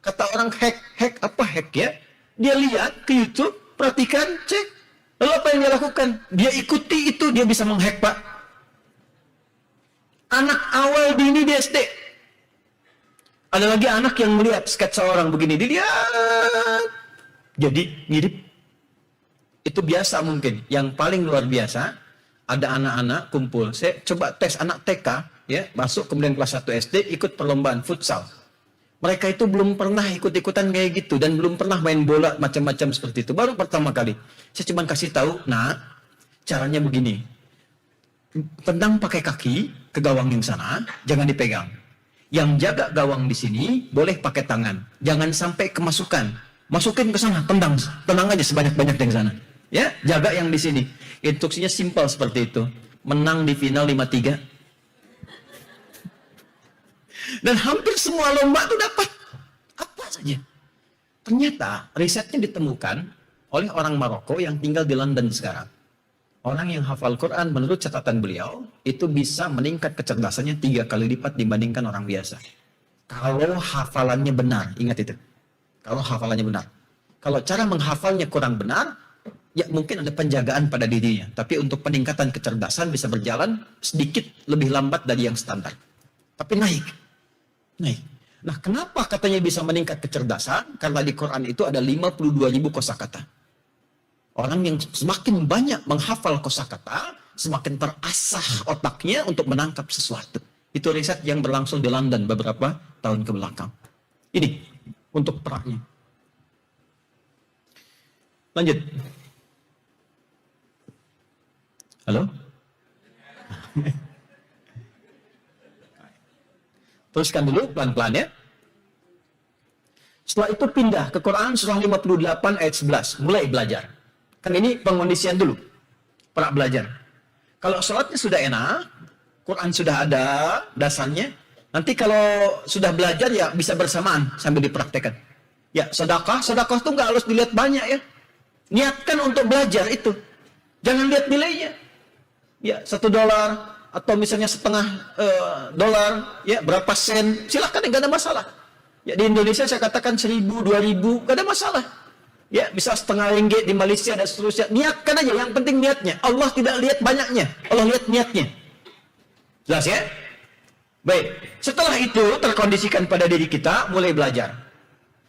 kata orang hack ya. Dia lihat ke YouTube, perhatikan, cek. Lalu apa yang dia lakukan? Dia ikuti itu, dia bisa menghack Pak. Anak awal dini di SD. Ada lagi anak yang melihat sketsa orang begini, dilihat. Jadi mirip. Itu biasa mungkin. Yang paling luar biasa, ada anak-anak kumpul. Saya coba tes anak TK, ya, masuk kemudian kelas 1 SD, ikut perlombaan futsal. Mereka itu belum pernah ikut-ikutan kayak gitu, dan belum pernah main bola macam-macam seperti itu. Baru pertama kali. Saya cuma kasih tahu, nah, caranya begini. Tendang pakai kaki ke gawang yang sana, jangan dipegang. Yang jaga gawang di sini boleh pakai tangan, jangan sampai kemasukan. Masukin ke sana, tendang aja sebanyak-banyaknya ke sana. Ya, jaga yang di sini. Instruksinya simpel seperti itu. Menang di final 5-3. Dan hampir semua lomba itu dapat apa saja. Ternyata risetnya ditemukan oleh orang Maroko yang tinggal di London sekarang. Orang yang hafal Quran menurut catatan beliau itu bisa meningkat kecerdasannya 3 kali lipat dibandingkan orang biasa. Kalau hafalannya benar, ingat itu. Kalau hafalannya benar. Kalau cara menghafalnya kurang benar, ya mungkin ada penjagaan pada dirinya. Tapi untuk peningkatan kecerdasan bisa berjalan sedikit lebih lambat dari yang standar. Tapi naik. Nah, kenapa katanya bisa meningkat kecerdasan? Karena di Quran itu ada 52.000 kosakata. Orang yang semakin banyak menghafal kosakata, semakin terasah otaknya untuk menangkap sesuatu. Itu riset yang berlangsung di London beberapa tahun ke belakang. Ini untuk peraknya. Lanjut. Halo? Teruskan dulu pelan-pelan ya. Setelah itu pindah ke Quran surah 58 ayat 11. Mulai belajar. Kan ini pengondisian dulu. Pra belajar. Kalau sholatnya sudah enak, Quran sudah ada dasarnya. Nanti kalau sudah belajar ya bisa bersamaan sambil dipraktekkan. Ya, sedekah itu nggak harus dilihat banyak ya. Niatkan untuk belajar itu. Jangan lihat nilainya. Ya, $1 atau misalnya setengah dolar, ya berapa sen, silahkan, nggak ada masalah. Ya di Indonesia saya katakan 1.000, 2.000, nggak ada masalah. Ya bisa setengah ringgit di Malaysia dan seterusnya. Niatkan aja, yang penting niatnya. Allah tidak lihat banyaknya, Allah lihat niatnya. Jelas ya? Baik, setelah itu terkondisikan pada diri kita, mulai belajar.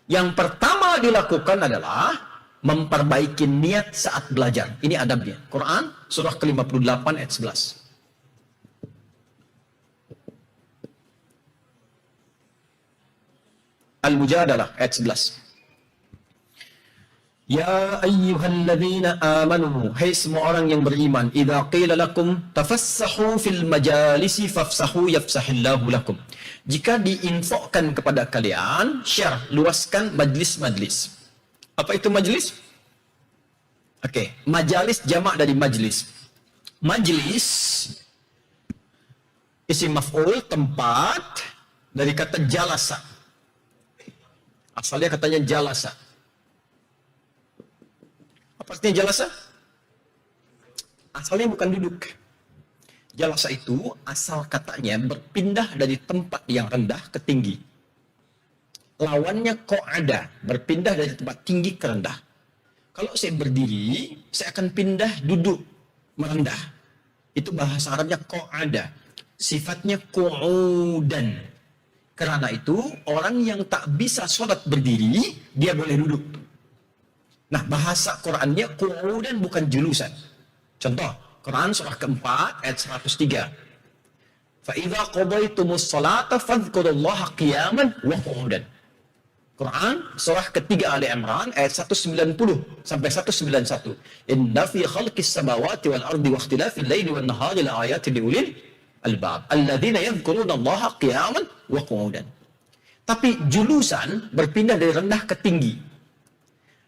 Yang pertama dilakukan adalah memperbaiki niat saat belajar. Ini adabnya. Quran surah ke-58 ayat 11. Al-Mujadalah ayat 11. Ya ayyuhalladzina amanu, hai semua orang yang beriman, idza qila lakum tafassahu fil majalisi fafsahu yafsahillahu lakum. Jika diinfokkan kepada kalian, share, luaskan majlis-majlis. Apa itu majlis? Oke, majalis jamak dari majlis. Majlis isim maf'ul, tempat, dari kata jalasa. Asalnya katanya jalasa. Apa artinya jalasa? Asalnya bukan duduk. Jalasa itu asal katanya berpindah dari tempat yang rendah ke tinggi. Lawannya qa'ada, berpindah dari tempat tinggi ke rendah. Kalau saya berdiri, saya akan pindah duduk merendah. Itu bahasa Arabnya qa'ada. Sifatnya qu'udan. Karena itu, orang yang tak bisa sholat berdiri, dia boleh duduk. Nah, bahasa Qurannya qu'udan, bukan julusan. Contoh, Quran surah keempat ayat 103. فَإِذَا قَضَيْتُمُ الصَّلَاةَ فَاذْكُرُوا اللَّهَ قِيَامًا وَقُعُودًا. Quran surah ketiga Ali Imran ayat 190 sampai 191. Inna fi khalqis samawati wal ardi wa ikhtilafil laili wan nahari la ayatin liulil albab alladzina yadhkuruna Allaha qiyaman wa qu'udan. Tapi julusan berpindah dari rendah ke tinggi.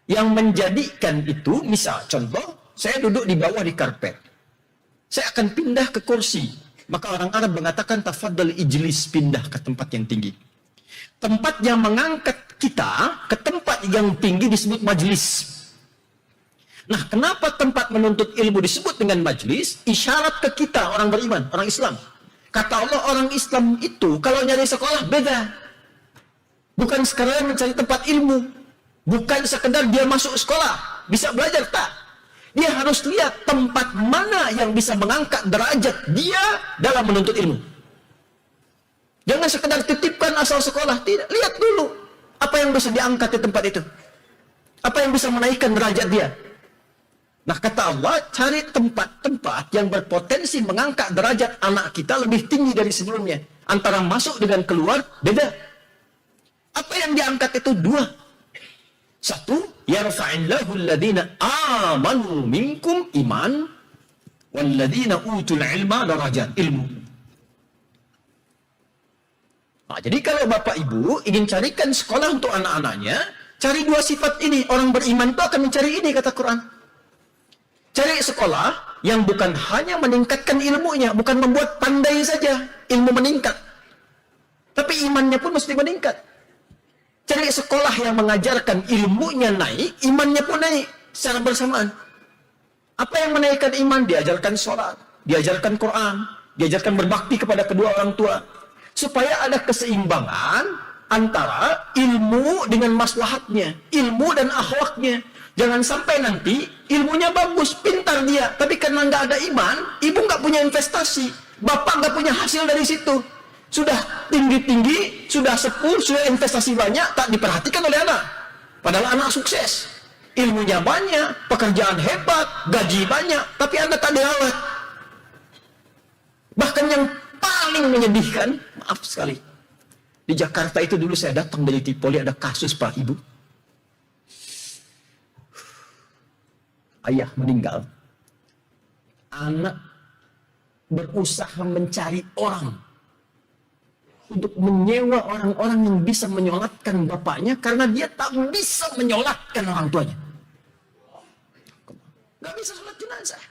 Yang menjadikan itu, misal contoh, saya duduk di bawah di karpet. Saya akan pindah ke kursi. Maka orang Arab mengatakan tafaddal ijlis, pindah ke tempat yang tinggi. Tempat yang mengangkat kita ke tempat yang tinggi disebut majlis. Nah, kenapa tempat menuntut ilmu disebut dengan majlis? Isyarat ke kita, orang beriman, orang Islam. Kata Allah, orang Islam itu kalau nyari sekolah beda. Bukan sekedar mencari tempat ilmu. Bukan sekedar dia masuk sekolah, bisa belajar, tak. Dia harus lihat tempat mana yang bisa mengangkat derajat dia dalam menuntut ilmu. Jangan sekedar titipkan asal sekolah, tidak. Lihat dulu apa yang bisa diangkat di tempat itu. Apa yang bisa menaikkan derajat dia. Nah, kata Allah, cari tempat-tempat yang berpotensi mengangkat derajat anak kita lebih tinggi dari sebelumnya. Antara masuk dengan keluar, beda. Apa yang diangkat itu dua. Satu, yarfa'illahu alladhina amanu minkum iman, walladhina utul ilma darajat, ilmu. Nah, jadi kalau Bapak Ibu ingin carikan sekolah untuk anak-anaknya, cari dua sifat ini. Orang beriman itu akan mencari ini, kata Quran. Cari sekolah yang bukan hanya meningkatkan ilmunya, bukan membuat pandai saja ilmu meningkat, tapi imannya pun mesti meningkat. Cari sekolah yang mengajarkan ilmunya naik, imannya pun naik secara bersamaan. Apa yang menaikkan iman? Diajarkan sholat, diajarkan Quran, diajarkan berbakti kepada kedua orang tua, supaya ada keseimbangan antara ilmu dengan maslahatnya, ilmu dan akhlaknya. Jangan sampai nanti ilmunya bagus, pintar dia, tapi karena nggak ada iman, ibu nggak punya investasi, bapak nggak punya hasil dari situ. Sudah tinggi-tinggi, sudah sepuh, sudah investasi banyak, tak diperhatikan oleh anak. Padahal anak sukses, ilmunya banyak, pekerjaan hebat, gaji banyak, tapi anda tak dirawat. Bahkan yang paling menyedihkan, maaf sekali, di Jakarta itu dulu saya datang dari Tripoli, ada kasus Pak Ibu. Ayah meninggal, anak berusaha mencari orang untuk menyewa orang-orang yang bisa menyolatkan bapaknya karena dia tak bisa menyolatkan orang tuanya. Gak bisa sholat jenazah.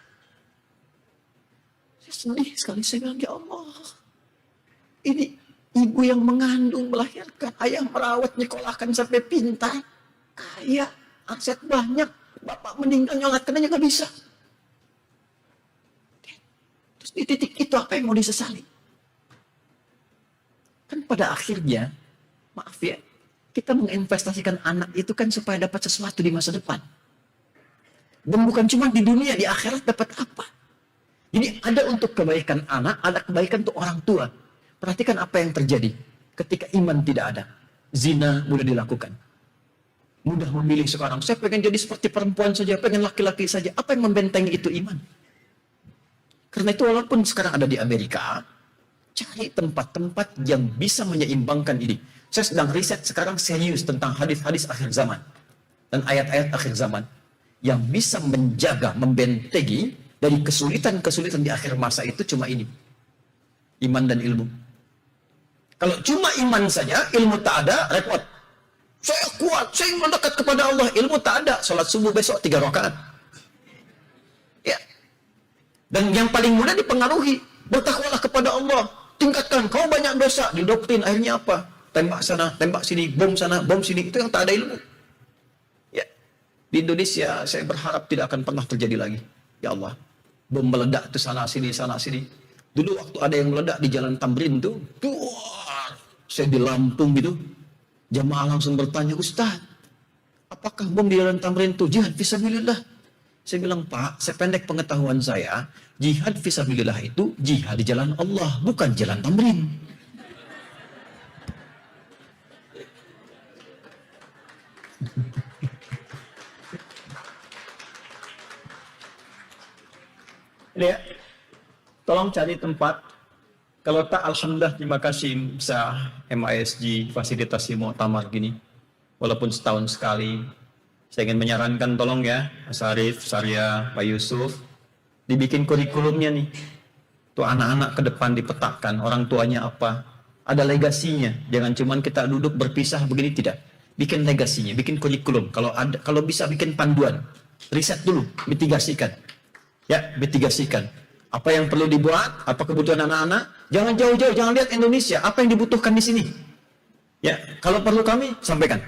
Saya sedih sekali, saya bilang, ya Allah, ini ibu yang mengandung, melahirkan, ayah merawat, nyekolahkan sampai pintar, kaya, aset banyak. Bapak meninggal, nyolatkan aja nggak bisa. Terus di titik itu apa yang mau disesali? Kan pada akhirnya, maaf ya, kita menginvestasikan anak itu kan supaya dapat sesuatu di masa depan. Dan bukan cuma di dunia, di akhirat dapat apa? Jadi ada untuk kebaikan anak, ada kebaikan untuk orang tua. Perhatikan apa yang terjadi ketika iman tidak ada. Zina mudah dilakukan. Mudah memilih sekarang. Saya pengen jadi seperti perempuan saja, pengen laki-laki saja. Apa yang membentengi itu iman? Karena itu walaupun sekarang ada di Amerika, cari tempat-tempat yang bisa menyeimbangkan ini. Saya sedang riset sekarang serius tentang hadis-hadis akhir zaman dan ayat-ayat akhir zaman yang bisa menjaga, membentengi dari kesulitan-kesulitan di akhir masa itu cuma ini. Iman dan ilmu. Kalau cuma iman saja, ilmu tak ada, repot. Saya kuat, saya mendekat kepada Allah, ilmu tak ada, salat subuh besok 3 rakaat. Ya. Dan yang paling mudah dipengaruhi, bertakwalah kepada Allah, tingkatkan, kau banyak dosa, didoktrin, akhirnya apa? Tembak sana, tembak sini, bom sana, bom sini, itu yang tak ada ilmu. Ya. Di Indonesia, saya berharap tidak akan pernah terjadi lagi. Ya Allah, bom meledak itu sana sini, sana sini. Dulu waktu ada yang meledak di Jalan Tamrin tuh, saya di Lampung gitu, jamaah langsung bertanya, Ustaz, apakah bom di Jalan Tamrin itu jihad fisabilillah? Saya bilang, Pak, sependek pengetahuan saya, jihad fisabilillah itu jihad di jalan Allah, bukan Jalan Tamrin. Ya, tolong cari tempat. Kalau tak, alhamdulillah, terima kasih bisa MISG fasilitasi muktamar gini. Walaupun setahun sekali. Saya ingin menyarankan, tolong ya, Mas Arif, Sarya, Pak Yusuf, dibikin kurikulumnya nih. Tuh anak-anak ke depan dipetakan, orang tuanya apa. Ada legasinya. Jangan cuman kita duduk berpisah begini, tidak. Bikin legasinya, bikin kurikulum. Kalau bisa bikin panduan. Riset dulu, mitigasikan. Ya, mitigasikan. Apa yang perlu dibuat, apa kebutuhan anak-anak, jangan jauh-jauh, jangan lihat Indonesia, apa yang dibutuhkan di sini. Ya, kalau perlu kami, sampaikan.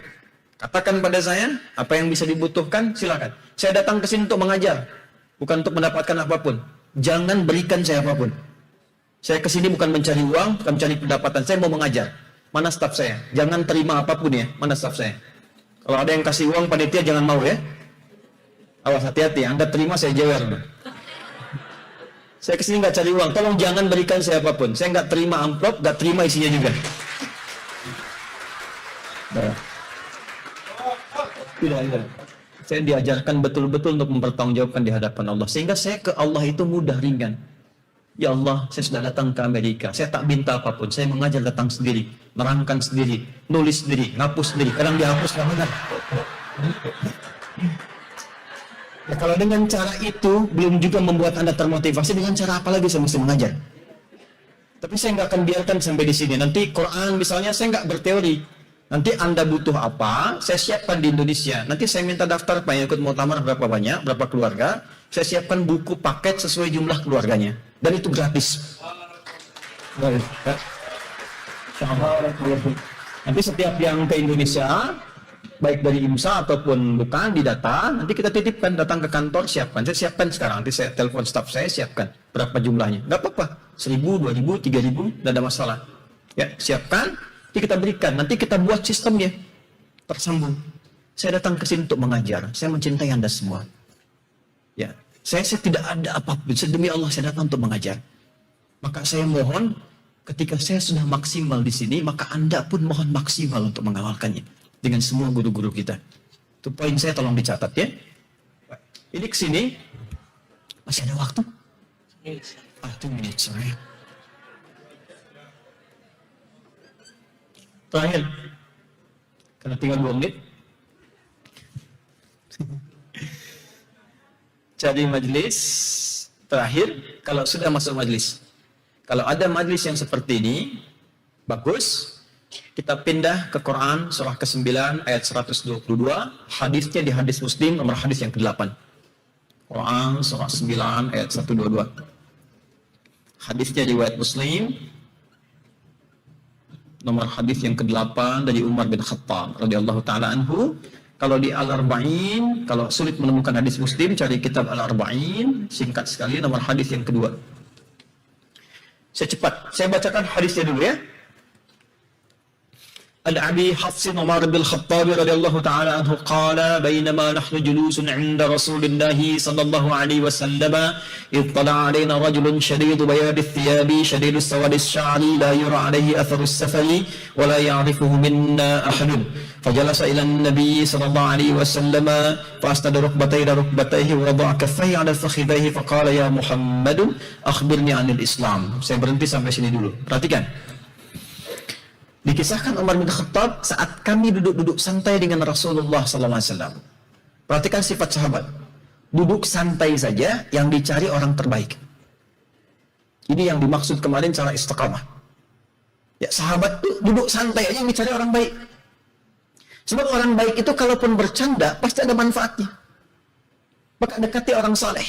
Katakan pada saya, apa yang bisa dibutuhkan, silakan. Saya datang ke sini untuk mengajar, bukan untuk mendapatkan apapun. Jangan berikan saya apapun. Saya ke sini bukan mencari uang, bukan mencari pendapatan. Saya mau mengajar. Mana staf saya? Jangan terima apapun ya. Mana staf saya? Kalau ada yang kasih uang, panitia jangan mau ya. Awas, hati-hati. Anda terima, saya jewer. Saya kesini nggak cari uang. Tolong jangan berikan saya apapun. Saya nggak terima amplop, nggak terima isinya juga. Nah. Tidak. Saya diajarkan betul-betul untuk mempertanggungjawabkan di hadapan Allah. Sehingga saya ke Allah itu mudah, ringan. Ya Allah, saya sudah datang ke Amerika. Saya tak minta apapun. Saya mengajar datang sendiri. Nerangkan sendiri. Nulis sendiri. Ngapus sendiri. Kadang dihapus, kadang. Ya, kalau dengan cara itu belum juga membuat Anda termotivasi, dengan cara apa lagi saya mesti mengajar? Tapi saya nggak akan biarkan sampai di sini. Nanti Quran misalnya saya nggak berteori. Nanti Anda butuh apa, saya siapkan di Indonesia. Nanti saya minta daftar Pak yang ikut muktamar berapa banyak, berapa keluarga. Saya siapkan buku paket sesuai jumlah keluarganya. Dan itu gratis. Nanti setiap yang ke Indonesia, baik dari IMSA ataupun bukan, didata, nanti kita titipkan, datang ke kantor, siapkan. Saya siapkan sekarang, nanti saya telepon staf saya, siapkan. Berapa jumlahnya? Nggak apa-apa. 1.000, 2.000, 3.000, tidak ada masalah. Ya, siapkan. Nanti kita berikan, nanti kita buat sistemnya tersambung. Saya datang ke sini untuk mengajar. Saya mencintai Anda semua. Ya, saya tidak ada apapun. Demi Allah saya datang untuk mengajar. Maka saya mohon, ketika saya sudah maksimal di sini, maka Anda pun mohon maksimal untuk mengawalkannya dengan semua guru-guru kita. Itu poin saya, tolong dicatat ya. Ini ke sini masih ada waktu? 2 menit, sorry. Terakhir, karena tinggal 2 menit. Jadi majelis terakhir, kalau sudah masuk majelis. Kalau ada majelis yang seperti ini, bagus. Kita pindah ke Quran, surah ke-9, ayat 122. Hadisnya di hadis Muslim, nomor hadis yang ke-8. Quran, surah 9, ayat 122. Hadisnya riwayat Muslim, nomor hadis yang ke-8 dari Umar bin Khattab radhiyallahu taala anhu. Kalau di Al-Arba'in, kalau sulit menemukan hadis Muslim, cari kitab Al-Arba'in, singkat sekali, nomor hadis yang kedua. Saya cepat, saya bacakan hadisnya dulu ya. عن أبي حفص عمر بن الخطاب رضي الله تعالى عنه قال بينما نحن جلوس عند رسول الله صلى الله عليه وسلم إذ طلع علينا رجل شديد بياض الثياب شديد السواد الشعر لا يرى عليه أثر السفر ولا يعرفه منا أحد فجلس إلى النبي صلى الله عليه وسلم فأسند ركبتيه ووضع كفيه على فخذيه فقال يا محمد أخبرني عن الإسلام. Saya berhenti sampai sini dulu. Perhatikan. Dikisahkan Umar bin Khattab saat kami duduk-duduk santai dengan Rasulullah SAW. Perhatikan sifat sahabat. Duduk santai saja, yang dicari orang terbaik. Ini yang dimaksud kemarin cara istiqamah. Ya, sahabat tuh duduk santai aja, yang dicari orang baik. Sebab orang baik itu kalaupun bercanda, pasti ada manfaatnya. Maka dekati orang saleh.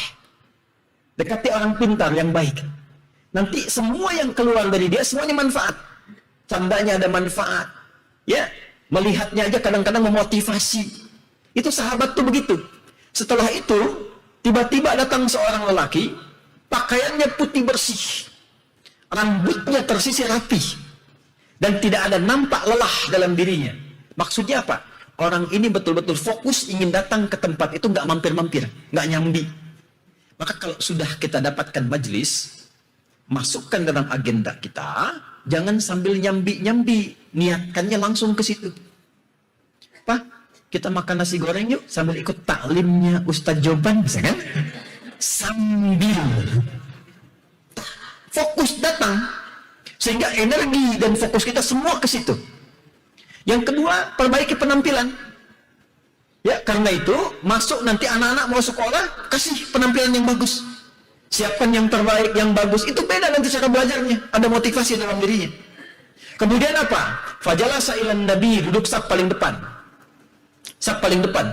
Dekati orang pintar yang baik. Nanti semua yang keluar dari dia, semuanya manfaat. Candanya ada manfaat, ya, melihatnya aja kadang-kadang memotivasi. Itu sahabat tuh begitu. Setelah itu tiba-tiba datang seorang lelaki, pakaiannya putih bersih, rambutnya tersisir rapi, dan tidak ada nampak lelah dalam dirinya. Maksudnya apa? Orang ini betul-betul fokus ingin datang ke tempat itu, nggak mampir-mampir, nggak nyambi. Maka kalau sudah kita dapatkan majelis, masukkan dalam agenda kita. Jangan sambil nyambi-nyambi, niatkannya langsung ke situ. Pak, kita makan nasi goreng yuk, sambil ikut taklimnya Ustadz Joban, bisa kan? Sambil fokus datang, sehingga energi dan fokus kita semua ke situ. Yang kedua, perbaiki penampilan. Ya, karena itu masuk nanti anak-anak mau sekolah, kasih penampilan yang bagus. Siapkan yang terbaik, yang bagus. Itu beda nanti cara belajarnya. Ada motivasi dalam dirinya. Kemudian apa? Fajalasa ilan nabi, duduk saf paling depan. Saf paling depan.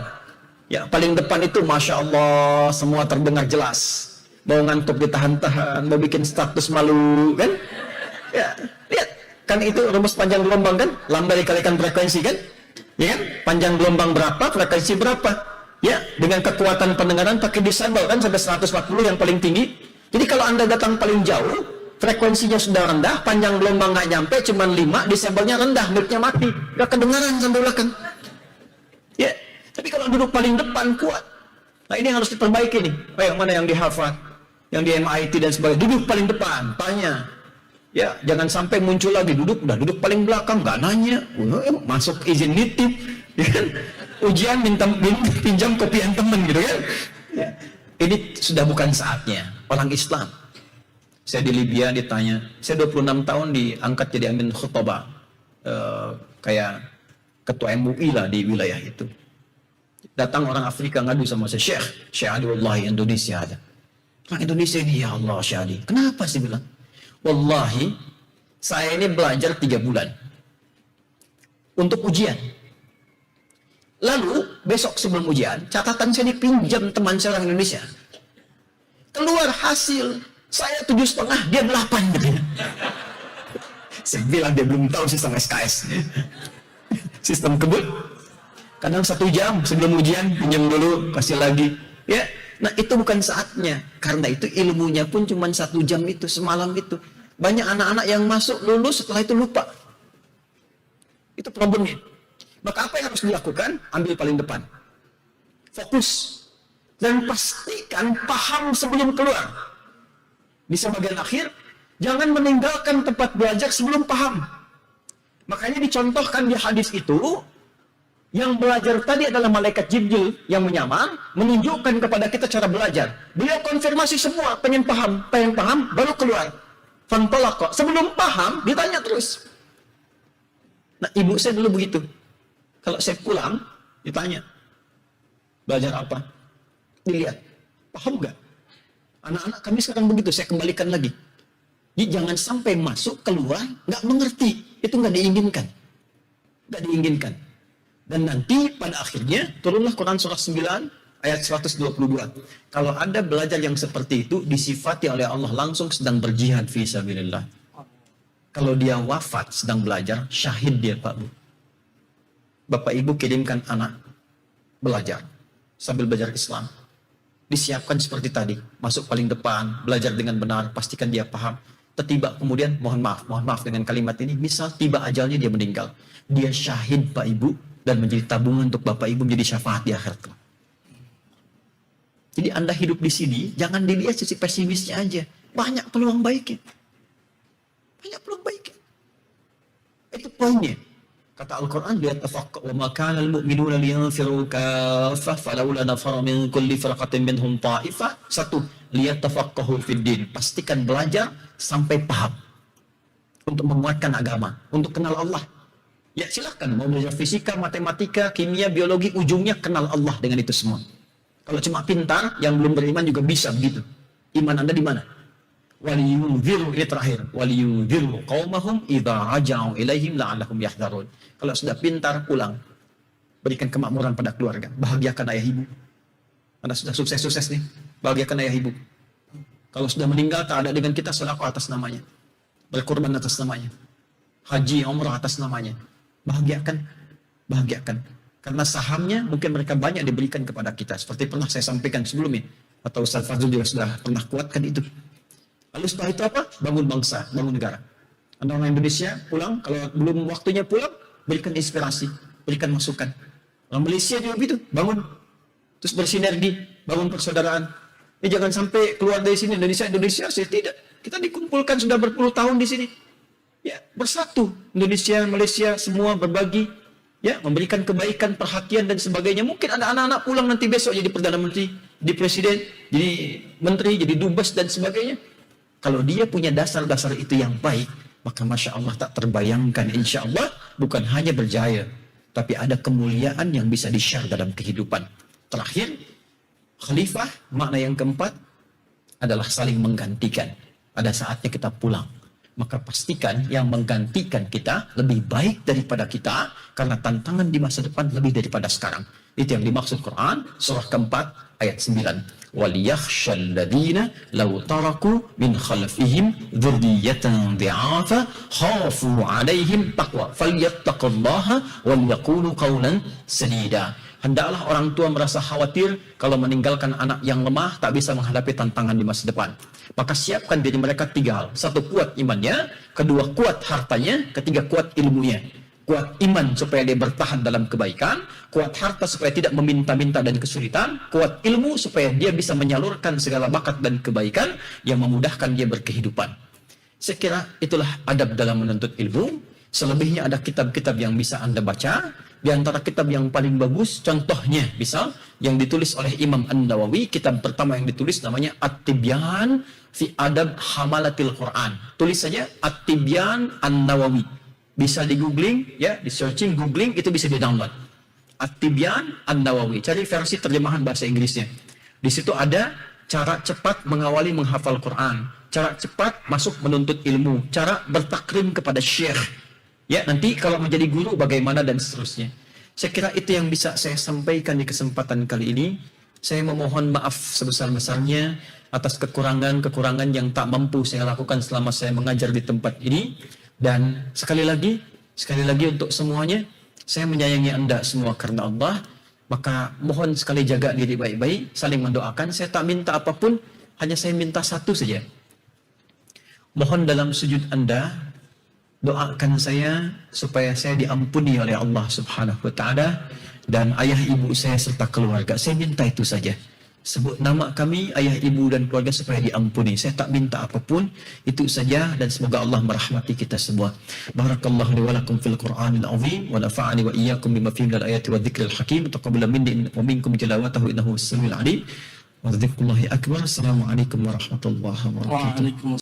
Ya, paling depan itu Masya Allah, semua terdengar jelas. Mau ngantuk ditahan-tahan, mau bikin status malu, kan? Ya, lihat. Kan itu rumus panjang gelombang kan? Lambda dikalikan frekuensi kan? Ya kan? Panjang gelombang berapa, frekuensi berapa? Ya, dengan kekuatan pendengaran pakai disable kan sampai 140 yang paling tinggi. Jadi kalau Anda datang paling jauh, frekuensinya sudah rendah, panjang gelombang nggak nyampe, cuma 5, disable-nya rendah, mic-nya mati, nggak kedengaran sampai belakang. Ya, tapi kalau duduk paling depan kuat. Nah ini yang harus diperbaiki nih. Oh, yang mana yang di Harvard, yang di MIT dan sebagainya, duduk paling depan, tanya. Ya, jangan sampai muncul lagi udah duduk paling belakang, nggak nanya, masuk izin nitip, ya kan? Ujian minta pinjam kopian temen gitu kan? Ya. Ini sudah bukan saatnya. Orang Islam. Saya di Libya ditanya, saya 26 tahun diangkat jadi amin khutbah, kayak ketua MUI lah di wilayah itu. Datang orang Afrika ngadu sama saya, Syekh Adi wallahi Indonesia ada. Orang Indonesia ini, ya Allah Syekh Adi, kenapa sih bilang? Wallahi, saya ini belajar 3 bulan untuk ujian. Lalu, besok sebelum ujian, catatan saya dipinjam teman saya orang Indonesia. Keluar hasil, saya 7,5, dia 8 gitu. Saya bilang dia belum tahu sistem SKS. Sistem kebut. Kadang 1 jam sebelum ujian, pinjam dulu, kasih lagi. Ya, nah itu bukan saatnya. Karena itu ilmunya pun cuma 1 jam itu, semalam itu. Banyak anak-anak yang masuk lulus setelah itu lupa. Itu problemnya. Maka apa yang harus dilakukan? Ambil paling depan. Fokus. Dan pastikan paham sebelum keluar. Di sebagian akhir, jangan meninggalkan tempat belajar sebelum paham. Makanya dicontohkan di hadis itu, yang belajar tadi adalah malaikat Jibril yang menyamar, menunjukkan kepada kita cara belajar. Dia konfirmasi semua, pengen paham, baru keluar. Fantolak. Sebelum paham, ditanya terus. Nah, ibu saya dulu begitu. Kalau saya pulang, ditanya, belajar apa? Dilihat, paham nggak? Anak-anak kami sekarang begitu, saya kembalikan lagi. Jadi jangan sampai masuk, keluar, nggak mengerti. Itu nggak diinginkan. Nggak diinginkan. Dan nanti pada akhirnya, turunlah Quran surah 9, ayat 122. Kalau ada belajar yang seperti itu, disifati oleh Allah langsung sedang berjihad fi sabilillah. Kalau dia wafat sedang belajar, syahid dia Pak Bu. Bapak Ibu kirimkan anak belajar sambil belajar Islam. Disiapkan seperti tadi, masuk paling depan, belajar dengan benar, pastikan dia paham. Tiba kemudian mohon maaf dengan kalimat ini, misal tiba ajalnya dia meninggal. Dia syahid Pak Ibu dan menjadi tabungan untuk Bapak Ibu menjadi syafaat di akhirat. Jadi Anda hidup di sini, jangan dilihat sisi pesimisnya aja. Banyak peluang baiknya. Banyak peluang baiknya. Itu poinnya. Kata Al-Quran, lihat wa ma kana al-mu'minuna liyanfiru kaffah falawla nafara min kulli firqatin minhum ta'ifah. 1. Liyatafaqahu fid din. Pastikan belajar sampai paham. Untuk menguatkan agama, untuk kenal Allah. Ya silahkan, mau belajar fisika, matematika, kimia, biologi, ujungnya kenal Allah dengan itu semua. Kalau cuma pintar, yang belum beriman juga bisa begitu. Iman Anda di mana? Waliyunziru, ini terakhir. Waliyunziru qaumahum idza raja'u ilaihim la'allahum yahdharun. Kalau sudah pintar, pulang. Berikan kemakmuran pada keluarga. Bahagiakan ayah ibu. Anda sudah sukses-sukses nih. Bahagiakan ayah ibu. Kalau sudah meninggal, tak ada dengan kita, sedekah atas namanya. Berkorban atas namanya. Haji, umrah atas namanya. Bahagiakan. Bahagiakan. Karena sahamnya mungkin mereka banyak diberikan kepada kita. Seperti pernah saya sampaikan sebelumnya. Atau Ustaz Fazul juga sudah pernah kuatkan itu. Lalu setelah itu apa? Bangun bangsa, bangun negara. Anda orang Indonesia pulang, kalau belum waktunya pulang, berikan inspirasi, berikan masukan. Orang Malaysia juga begitu, bangun. Terus bersinergi, bangun persaudaraan. Ini jangan sampai keluar dari sini, Indonesia, saya tidak. Kita dikumpulkan sudah berpuluh tahun di sini. Ya, bersatu. Indonesia, Malaysia, semua berbagi. Ya, memberikan kebaikan, perhatian, dan sebagainya. Mungkin ada anak-anak pulang nanti besok jadi Perdana Menteri, jadi Presiden, jadi Menteri, jadi Dubes, dan sebagainya. Kalau dia punya dasar-dasar itu yang baik, maka Masya Allah tak terbayangkan, insya Allah bukan hanya berjaya, tapi ada kemuliaan yang bisa di-share dalam kehidupan. Terakhir, khalifah, makna yang keempat adalah saling menggantikan. Pada saatnya kita pulang, maka pastikan yang menggantikan kita lebih baik daripada kita, karena tantangan di masa depan lebih daripada sekarang. Itu yang dimaksud Quran, surah keempat, ayat 9. وَلْيَخْشَى الَّذِينَ لَوْ تَرَكُوا مِنْ خَلْفِهِمْ ذُرِّيَّةً ضِعَافًا خَافُوا عَلَيْهِمْ تَقْوَى فَلْيَتَّقُوا اللَّهَ وَلْيَقُولُوا قَوْلًا سَدِيدًا. Hendaklah orang tua merasa khawatir kalau meninggalkan anak yang lemah tak bisa menghadapi tantangan di masa depan. Maka siapkan diri mereka 3 hal. 1, kuat imannya, 2, kuat hartanya, 3, kuat ilmunya. Kuat iman supaya dia bertahan dalam kebaikan, kuat harta supaya tidak meminta-minta dan kesulitan, kuat ilmu supaya dia bisa menyalurkan segala bakat dan kebaikan yang memudahkan dia berkehidupan. Saya kira itulah adab dalam menuntut ilmu. Selebihnya ada kitab-kitab yang bisa Anda baca. Di antara kitab yang paling bagus, contohnya misal yang ditulis oleh Imam An-Nawawi, kitab pertama yang ditulis namanya At-Tibyan fi Adab Hamalatil Quran. Tulis saja At-Tibyan An-Nawawi. Bisa di googling, ya, di searching, googling, itu bisa di download. At-Tibyan An-Nawawi. Cari versi terjemahan bahasa Inggrisnya. Di situ ada cara cepat mengawali menghafal Quran, cara cepat masuk menuntut ilmu, cara bertakrim kepada syekh. Ya, nanti kalau menjadi guru bagaimana dan seterusnya. Saya kira itu yang bisa saya sampaikan di kesempatan kali ini. Saya memohon maaf sebesar-besarnya atas kekurangan-kekurangan yang tak mampu saya lakukan selama saya mengajar di tempat ini. Dan sekali lagi untuk semuanya, saya menyayangi Anda semua karena Allah. Maka mohon sekali jaga diri baik-baik, saling mendoakan. Saya tak minta apapun, hanya saya minta satu saja. Mohon dalam sujud Anda, doakan saya supaya saya diampuni oleh Allah Subhanahu wa Ta'ala dan ayah ibu saya serta keluarga. Saya minta itu saja. Sebut nama kami, ayah ibu dan keluarga supaya diampuni. Saya tak minta apapun, itu saja, dan semoga Allah merahmati kita semua. Barakallahu li wa lakum fil Qur'anil azim wa nafa'ani wa iyyakum bima fihi minal ayati wa dzikril hakim. Taqabbal minni wa minkum tilawatahu innahu as-samiul alim. Wa dzikrullahi akbar. Assalamualaikum warahmatullahi wabarakatuh.